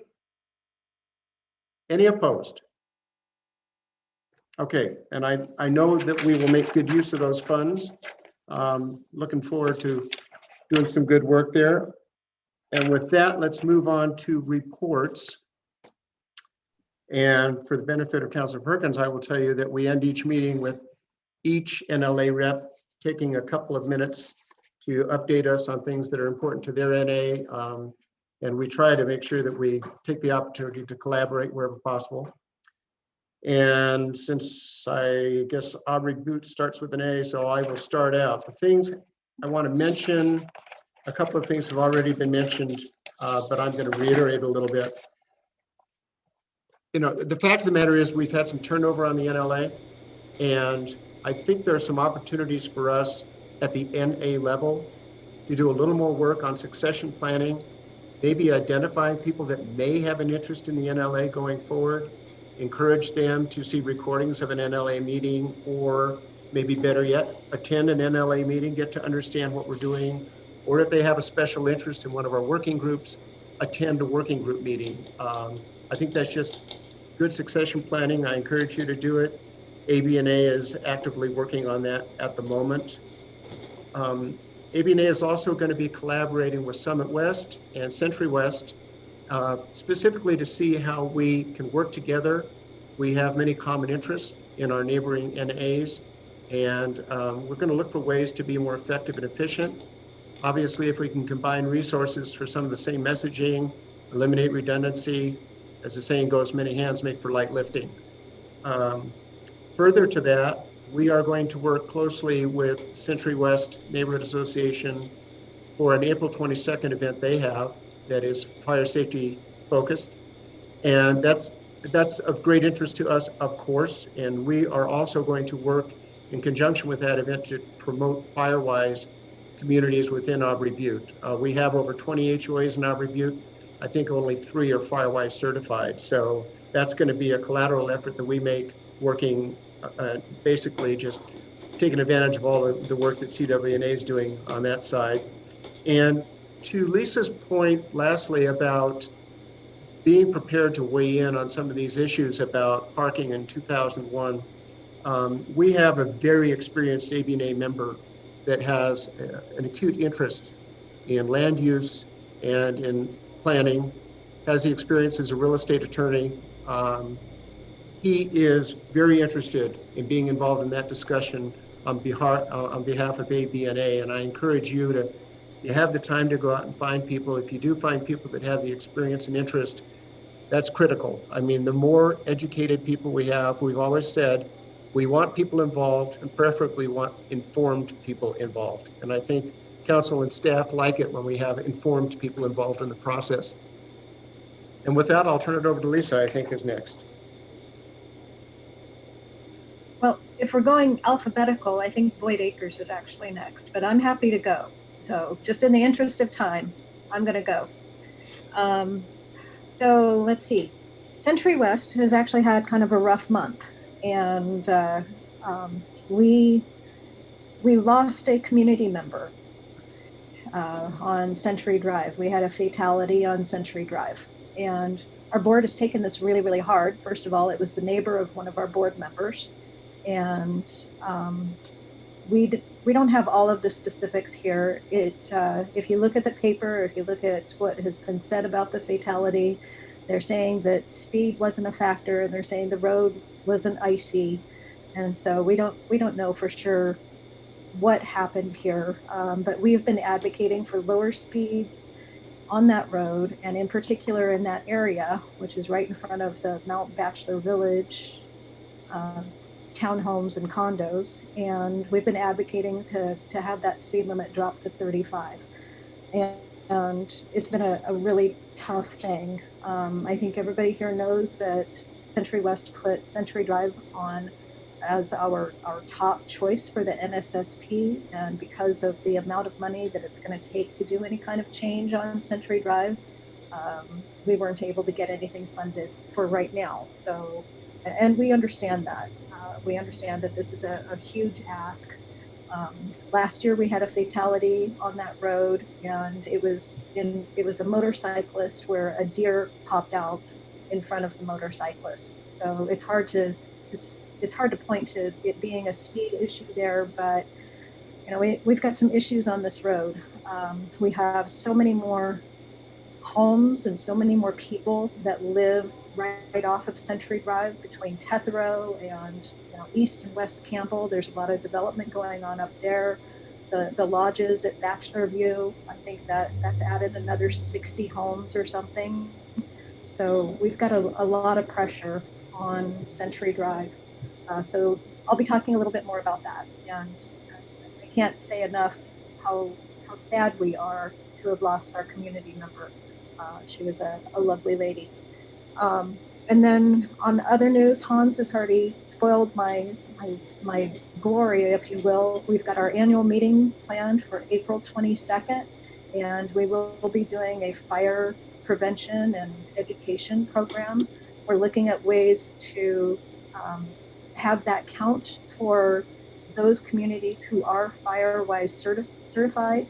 Any opposed? Okay, and I know that we will make good use of those funds. Looking forward to doing some good work there. And with that, let's move on to reports. And for the benefit of Councilor Perkins, I will tell you that we end each meeting with each NLA rep taking a couple of minutes to update us on things that are important to their NA. And we try to make sure that we take the opportunity to collaborate wherever possible. And since I guess Aubrey Boot starts with an A, so I will start out. The things I want to mention, a couple of things have already been mentioned, but I'm going to reiterate a little bit. You know, the fact of the matter is we've had some turnover on the NLA, and I think there are some opportunities for us at the NA level to do a little more work on succession planning, maybe identifying people that may have an interest in the NLA going forward, encourage them to see recordings of an NLA meeting, or maybe better yet, attend an NLA meeting, get to understand what we're doing, or if they have a special interest in one of our working groups, attend a working group meeting. I think that's just good succession planning. I encourage you to do it. ABNA is actively working on that at the moment. ABNA is also going to be collaborating with Summit West and Century West, specifically to see how we can work together. We have many common interests in our neighboring NAs, and we're going to look for ways to be more effective and efficient. Obviously, if we can combine resources for some of the same messaging, eliminate redundancy, as the saying goes, many hands make for light lifting. Further to that, we are going to work closely with Century West Neighborhood Association for an April 22nd event they have that is fire safety focused. And that's of great interest to us, of course. And we are also going to work in conjunction with that event to promote FireWise communities within Aubrey Butte. We have over 20 HOAs in Aubrey Butte. I think only 3 are FireWise certified. So that's going to be a collateral effort that we make, working basically just taking advantage of all the work that CWNA is doing on that side. And to Lisa's point, lastly, about being prepared to weigh in on some of these issues about parking in 2001, we have a very experienced ABNA member that has an acute interest in land use and in planning, has the experience as a real estate attorney. He is very interested in being involved in that discussion on behalf of ABNA, and I encourage you to, if you have the time to go out and find people. If you do find people that have the experience and interest, that's critical. I mean, the more educated people we have, we've always said, we want people involved and preferably want informed people involved. And I think council and staff like it when we have informed people involved in the process. And with that, I'll turn it over to Lisa, I think is next. Well, if we're going alphabetical, I think Boyd Acres is actually next, but I'm happy to go. So just in the interest of time, I'm going to go. So let's see. Century West has actually had kind of a rough month, and we lost a community member. on Century Drive. We had a fatality on Century Drive. And our board has taken this really, really hard. First of all, it was the neighbor of one of our board members. And we don't have all of the specifics here. If you look at the paper, if you look at what has been said about the fatality, they're saying that speed wasn't a factor, and they're saying the road wasn't icy. And so we don't know for sure what happened here, but we've been advocating for lower speeds on that road, and in particular in that area, which is right in front of the Mount Bachelor Village townhomes and condos. And we've been advocating to have that speed limit drop to 35. And it's been a really tough thing. I think everybody here knows that Century West put Century Drive on as our top choice for the NSSP. And because of the amount of money that it's going to take to do any kind of change on Century Drive, we weren't able to get anything funded for right now. So, and we understand that. We understand that this is a huge ask. Last year we had a fatality on that road, and it was a motorcyclist where a deer popped out in front of the motorcyclist. So it's hard to point to it being a speed issue there, but we've got some issues on this road. We have so many more homes and so many more people that live right off of Century Drive between Tethero and East and West Campbell. There's a lot of development going on up there. The lodges at Bachelor View, I think that's added another 60 homes or something. So we've got a lot of pressure on Century Drive. So I'll be talking a little bit more about that. And I can't say enough how sad we are to have lost our community member. She was a lovely lady. And then on other news, Hans has already spoiled my glory, if you will. We've got our annual meeting planned for April 22nd, and we will be doing a fire prevention and education program. We're looking at ways to have that count for those communities who are FireWise certified.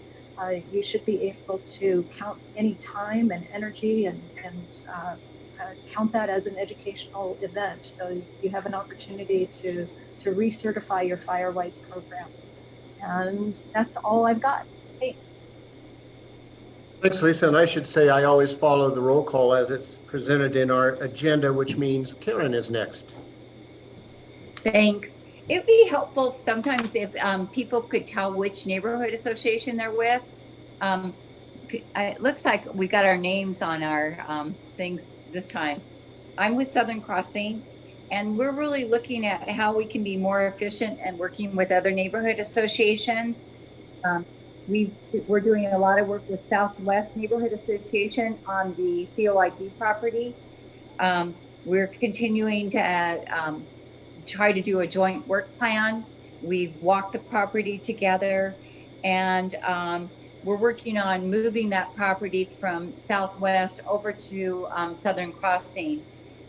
You should be able to count any time and energy and count that as an educational event. So you have an opportunity to recertify your FireWise program. And that's all I've got. Thanks. Thanks, Lisa. And I should say I always follow the roll call as it's presented in our agenda, which means Karen is next. Thanks. It'd be helpful sometimes if people could tell which neighborhood association they're with. It looks like we got our names on our things this time. I'm with Southern Crossing, and we're really looking at how we can be more efficient and working with other neighborhood associations. We're doing a lot of work with Southwest Neighborhood Association on the COID property. We're continuing to try to do a joint work plan. We've walked the property together, and we're working on moving that property from Southwest over to Southern Crossing.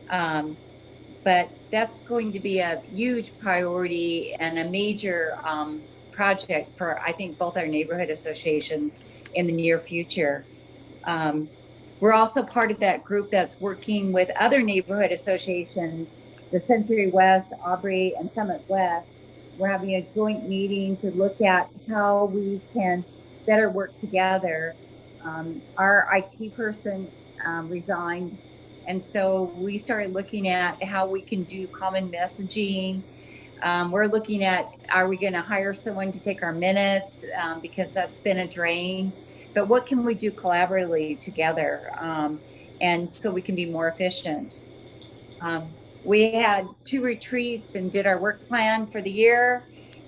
But that's going to be a huge priority and a major project for, I think, both our neighborhood associations in the near future. We're also part of that group that's working with other neighborhood associations, the Century West, Aubrey, and Summit West. We're having a joint meeting to look at how we can better work together. Our IT person resigned, and so we started looking at how we can do common messaging. We're looking at, are we going to hire someone to take our minutes, because that's been a drain, but what can we do collaboratively together, and so we can be more efficient. We had 2 retreats and did our work plan for the year.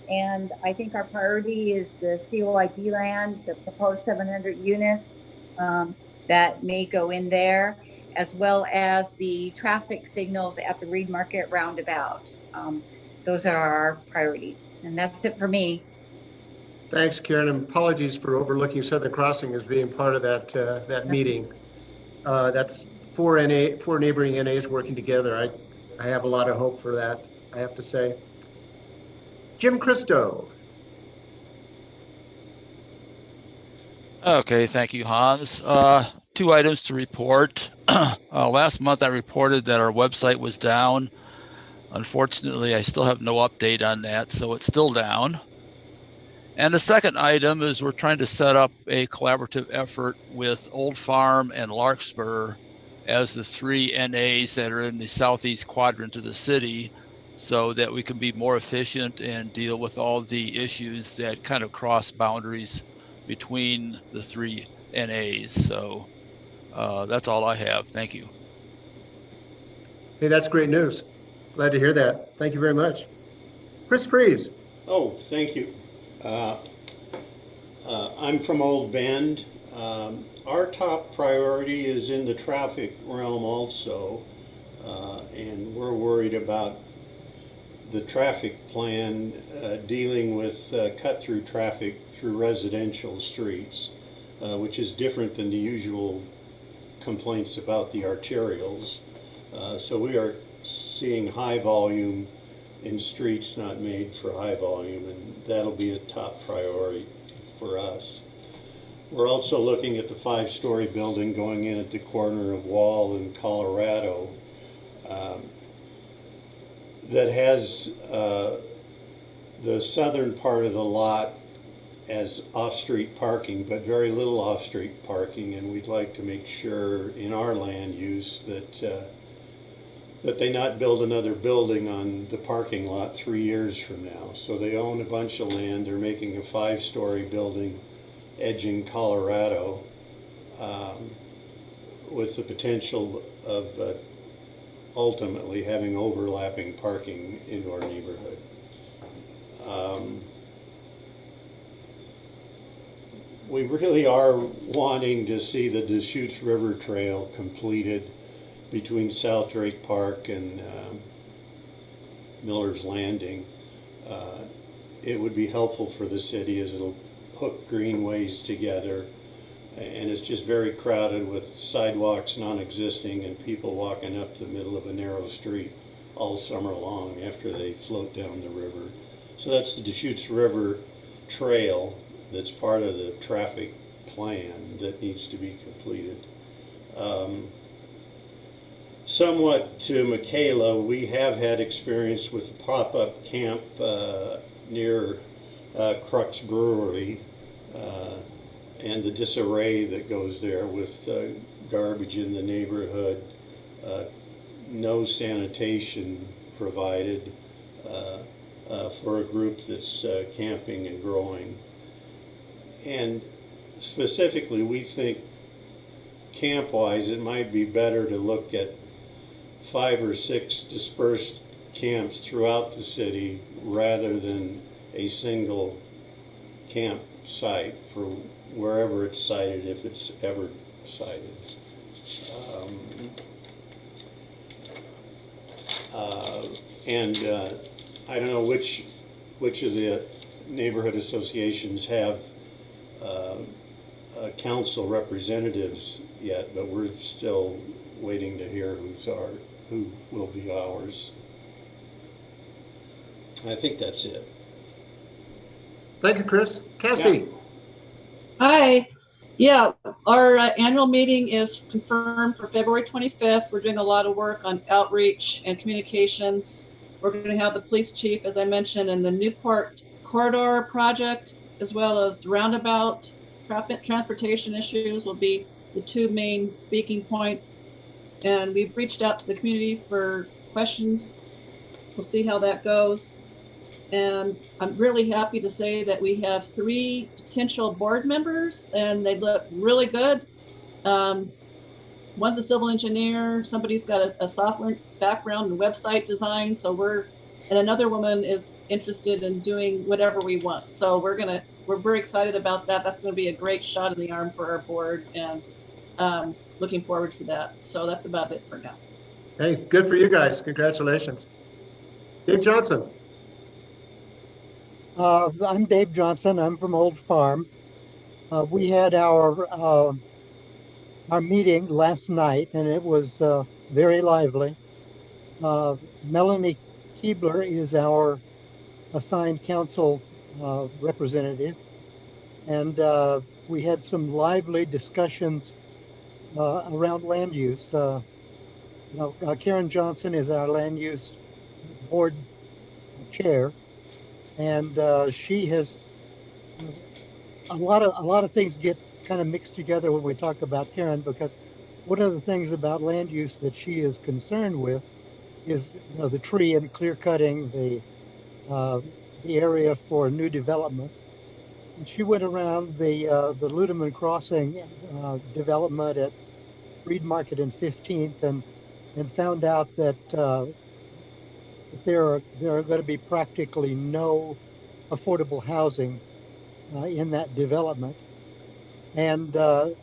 And I think our priority is the COID land, the proposed 700 units that may go in there, as well as the traffic signals at the Reed Market roundabout. Those are our priorities. And that's it for me. Thanks, Karen, and apologies for overlooking Southern Crossing as being part of that meeting. That's 4 neighboring NAs working together. I have a lot of hope for that, I have to say. Jim Christo. Okay, thank you, Hans. Two items to report. Last month, I reported that our website was down. Unfortunately, I still have no update on that, so it's still down. And the second item is we're trying to set up a collaborative effort with Old Farm and Larkspur as the three NAs that are in the southeast quadrant of the city, so that we can be more efficient and deal with all the issues that kind of cross boundaries between the three NAs. So that's all I have. Thank you. Hey, that's great news. Glad to hear that. Thank you very much. Chris Freeze. Oh, thank you. I'm from Old Bend. Our top priority is in the traffic realm also, and we're worried about the traffic plan dealing with cut-through traffic through residential streets, which is different than the usual complaints about the arterials. So we are seeing high volume in streets not made for high volume, and that'll be a top priority for us. We're also looking at the 5-story building going in at the corner of Wall and Colorado that has the southern part of the lot as off-street parking, but very little off-street parking, and we'd like to make sure in our land use that that they not build another building on the parking lot 3 years from now. So they own a bunch of land. They're making a 5-story building edging Colorado with the potential of ultimately having overlapping parking in our neighborhood. We really are wanting to see the Deschutes River Trail completed between South Drake Park and Miller's Landing. It would be helpful for the city as it'll hook greenways together, and it's just very crowded with sidewalks non-existing and people walking up the middle of a narrow street all summer long after they float down the river. So that's the Deschutes River Trail that's part of the traffic plan that needs to be completed. Somewhat to Michaela, we have had experience with the pop-up camp near Crux Brewery and the disarray that goes there with garbage in the neighborhood, no sanitation provided for a group that's camping and growing. And specifically, we think camp-wise, it might be better to look at 5 or 6 dispersed camps throughout the city rather than a single campsite for wherever it's sited, if it's ever sited. I don't know which of the neighborhood associations have council representatives yet, but we're still waiting to hear who will be ours. I think that's it. Thank you, Chris. Cassie. Yeah. Hi. Yeah, our annual meeting is confirmed for February 25th. We're doing a lot of work on outreach and communications. We're going to have the police chief, as I mentioned, and the Newport Corridor project, as well as roundabout traffic transportation issues will be the 2 main speaking points. And we've reached out to the community for questions. We'll see how that goes. And I'm really happy to say that we have 3 potential board members and they look really good. One's a civil engineer, somebody's got a software background in website design. So and another woman is interested in doing whatever we want. So we're very excited about that. That's gonna be a great shot in the arm for our board, and looking forward to that. So that's about it for now. Hey, good for you guys. Congratulations. Dave Johnson. I'm Dave Johnson. I'm from Old Farm. We had our meeting last night, and it was very lively. Melanie Keebler is our assigned council representative, And we had some lively discussions around land use. Karen Johnson is our land use board chair, and she has a lot of things get kind of mixed together when we talk about Karen, because one of the things about land use that she is concerned with is the tree and clear cutting, the area for new developments. And she went around the Ludeman Crossing development at Reed Market and 15th and found out that there are going to be practically no affordable housing in that development. And let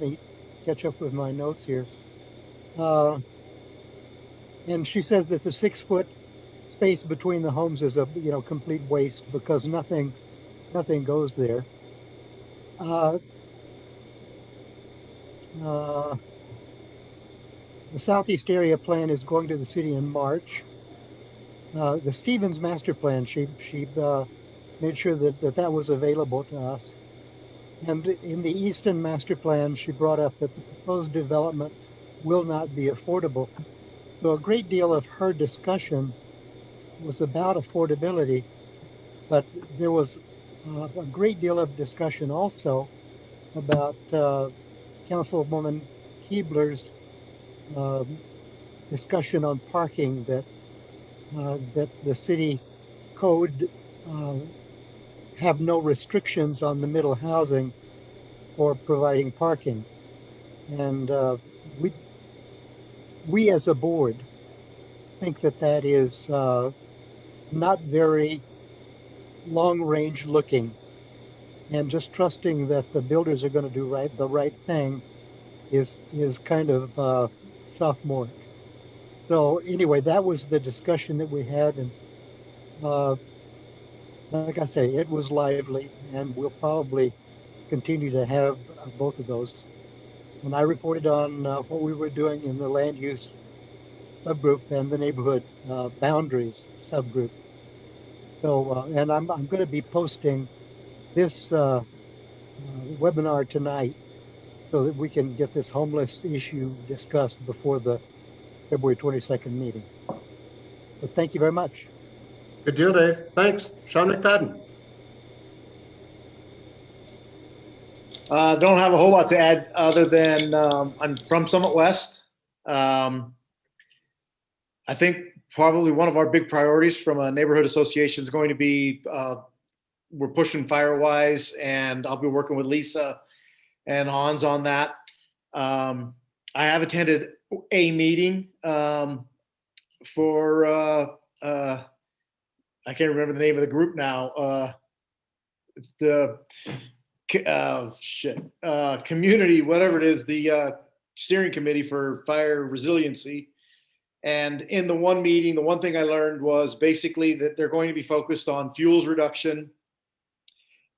me catch up with my notes here. And she says that the 6-foot space between the homes is a complete waste because nothing goes there. The Southeast Area Plan is going to the city in March. The Stevens Master Plan, she made sure that was available to us. And in the Easton Master Plan, she brought up that the proposed development will not be affordable. So a great deal of her discussion was about affordability, but there was a great deal of discussion also about Councilwoman Keebler's discussion on parking, that the city code have no restrictions on the middle housing for providing parking. And we as a board think that is not very long range looking, and just trusting that the builders are going to do the right thing is kind of sophomoric. So anyway, that was the discussion that we had, and like I say, it was lively, and we'll probably continue to have both of those. And I reported on what we were doing in the land use subgroup and the neighborhood boundaries subgroup. So, and I'm going to be posting this webinar tonight so that we can get this homeless issue discussed before the February 22nd meeting. But thank you very much. Good deal, Dave. Thanks. Sean McFadden. Don't have a whole lot to add other than I'm from Summit West. I think probably one of our big priorities from a neighborhood association is going to be we're pushing Firewise, and I'll be working with Lisa and Hans on that. I have attended a meeting for I can't remember the name of the group now. The community, whatever it is, the steering committee for fire resiliency. And in the one meeting, the one thing I learned was basically that they're going to be focused on fuels reduction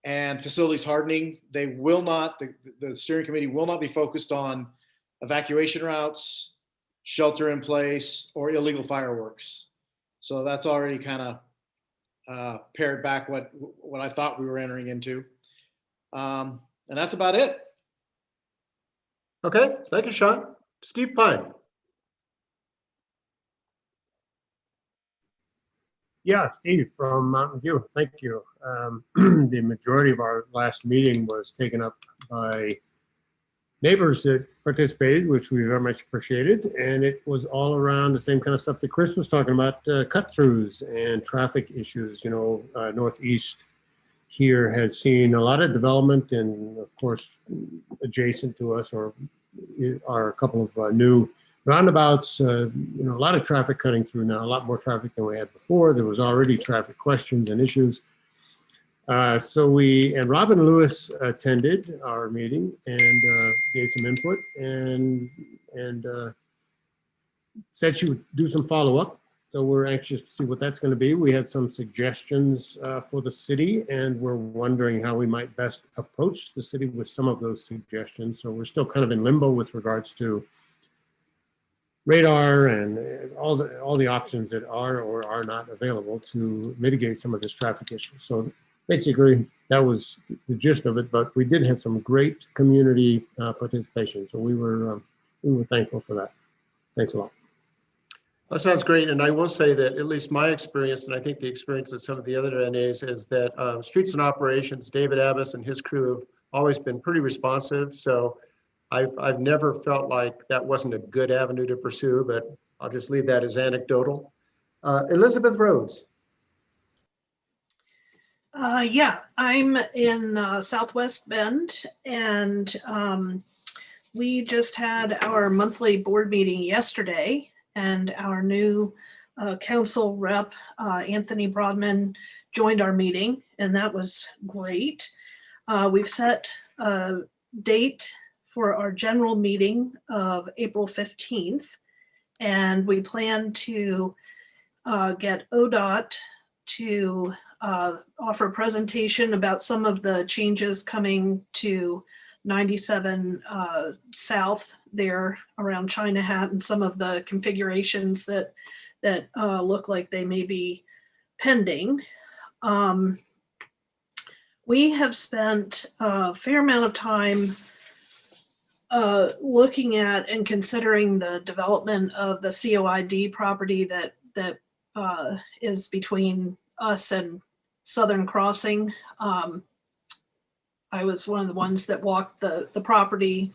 and facilities hardening. They will not, the steering committee will not be focused on evacuation routes, shelter in place, or illegal fireworks. So that's already kind of pared back what I thought we were entering into. And that's about it. Okay, thank you, Sean. Steve Pine. Yeah, Steve from Mountain View. Thank you. The majority of our last meeting was taken up by neighbors that participated, which we very much appreciated. And it was all around the same kind of stuff that Chris was talking about, cut-throughs and traffic issues. You know, Northeast here has seen a lot of development, and of course, adjacent to us are a couple of new roundabouts. You know, a lot of traffic cutting through now, a lot more traffic than we had before. There was already traffic questions and issues. So Robin Lewis attended our meeting and gave some input and said she would do some follow-up. So we're anxious to see what that's going to be. We had some suggestions for the city, and we're wondering how we might best approach the city with some of those suggestions. So we're still kind of in limbo with regards to radar and all the options that are or are not available to mitigate some of this traffic issue. So basically, that was the gist of it. But we did have some great community participation, so we were thankful for that. Thanks a lot. That sounds great. And I will say that at least my experience, and I think the experience of some of the other NAs, is that Streets and Operations, David Abbas and his crew have always been pretty responsive. So I've never felt like that wasn't a good avenue to pursue, but I'll just leave that as anecdotal. Elizabeth Rhodes. Yeah, I'm in Southwest Bend, and we just had our monthly board meeting yesterday, and our new council rep, Anthony Broadman, joined our meeting, and that was great. We've set a date for our general meeting of April 15th, and we plan to get ODOT to offer a presentation about some of the changes coming to 97 South there around China Hat, and some of the configurations that look like they may be pending. We have spent a fair amount of time looking at and considering the development of the COID property that is between us and Southern Crossing. I was one of the ones that walked the property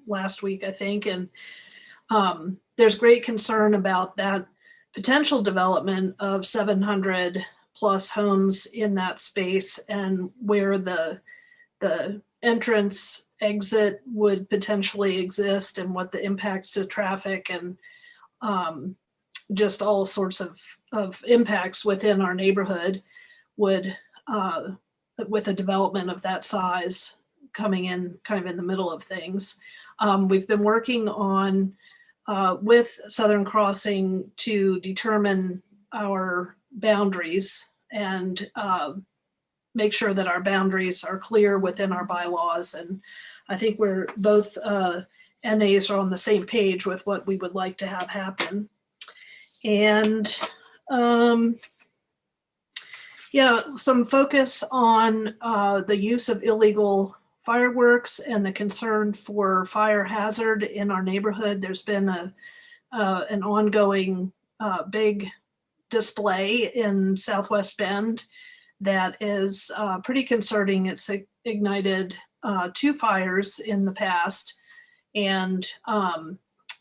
last week, I think, and there's great concern about that potential development of 700 plus homes in that space, and where the entrance exit would potentially exist, and what the impacts to traffic and just all sorts of impacts within our neighborhood would, with a development of that size coming in kind of in the middle of things. We've been working on with Southern Crossing to determine our boundaries and make sure that our boundaries are clear within our bylaws. And I think we're both NAs are on the same page with what we would like to have happen. And yeah, some focus on the use of illegal fireworks and the concern for fire hazard in our neighborhood. There's been an ongoing big display in Southwest Bend that is pretty concerning. It's ignited 2 fires in the past. And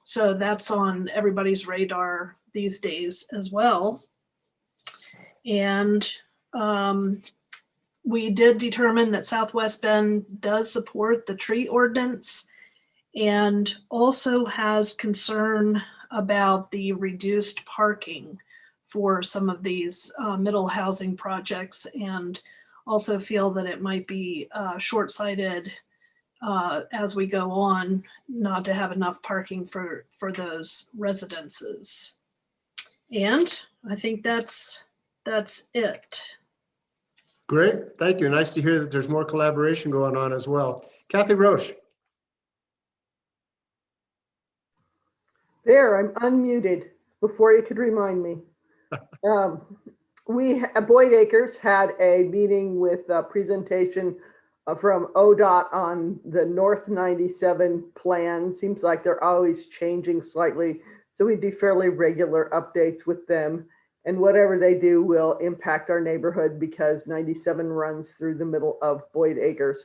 so that's on everybody's radar these days as well. And we did determine that Southwest Bend does support the tree ordinance and also has concern about the reduced parking for some of these middle housing projects, and also feel that it might be short-sighted as we go on not to have enough parking for those residences. And I think that's it. Great, thank you. Nice to hear that there's more collaboration going on as well. Kathy Roche. There, I'm unmuted before you could remind me. We at Boyd Acres had a meeting with a presentation from ODOT on the North 97 plan. Seems like they're always changing slightly, so we do fairly regular updates with them. And whatever they do will impact our neighborhood because 97 runs through the middle of Boyd Acres.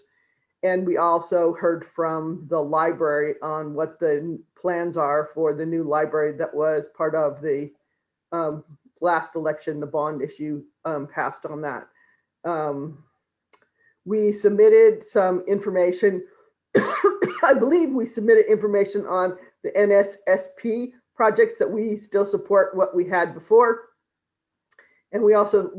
And we also heard from the library on what the plans are for the new library that was part of the last election. The bond issue passed on that. We submitted some information. I believe we submitted information on the NSSP projects that we still support what we had before. And we also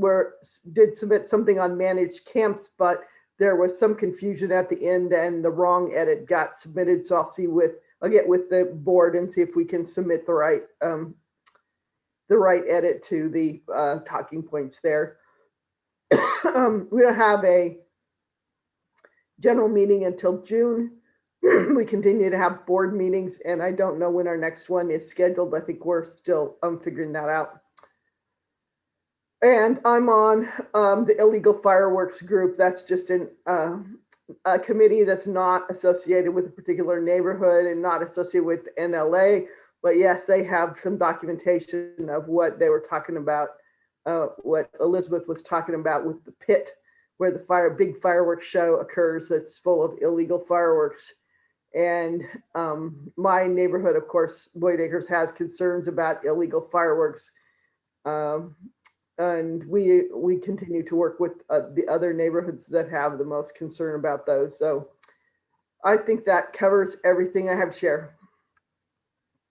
did submit something on managed camps, but there was some confusion at the end and the wrong edit got submitted. So I'll get with the board and see if we can submit the right edit to the talking points there. We don't have a general meeting until June, we continue to have board meetings, and I don't know when our next one is scheduled. I think we're still figuring that out. And I'm on the illegal fireworks group. That's just a committee that's not associated with a particular neighborhood and not associated with NLA. But yes, they have some documentation of what they were talking about, what Elizabeth was talking about with the pit, where the big fireworks show occurs that's full of illegal fireworks. And my neighborhood, of course, Boyd Acres, has concerns about illegal fireworks. And we continue to work with the other neighborhoods that have the most concern about those. So I think that covers everything I have to share.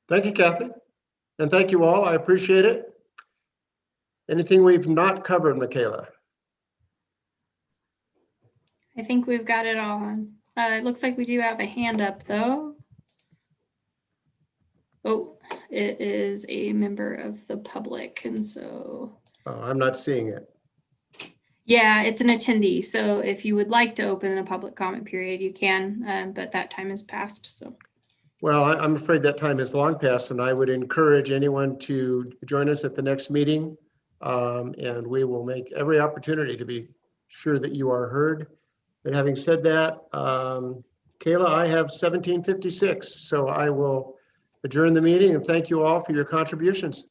Thank you, Kathy. And thank you all. I appreciate it. Anything we've not covered, Michaela? I think we've got it all on. It looks like we do have a hand up though. Oh, it is a member of the public. And so. I'm not seeing it. Yeah, it's an attendee. So if you would like to open a public comment period, you can, but that time has passed. So. Well, I'm afraid that time has long passed, and I would encourage anyone to join us at the next meeting. And we will make every opportunity to be sure that you are heard. But having said that, Kayla, I have 1756, so I will adjourn the meeting and thank you all for your contributions.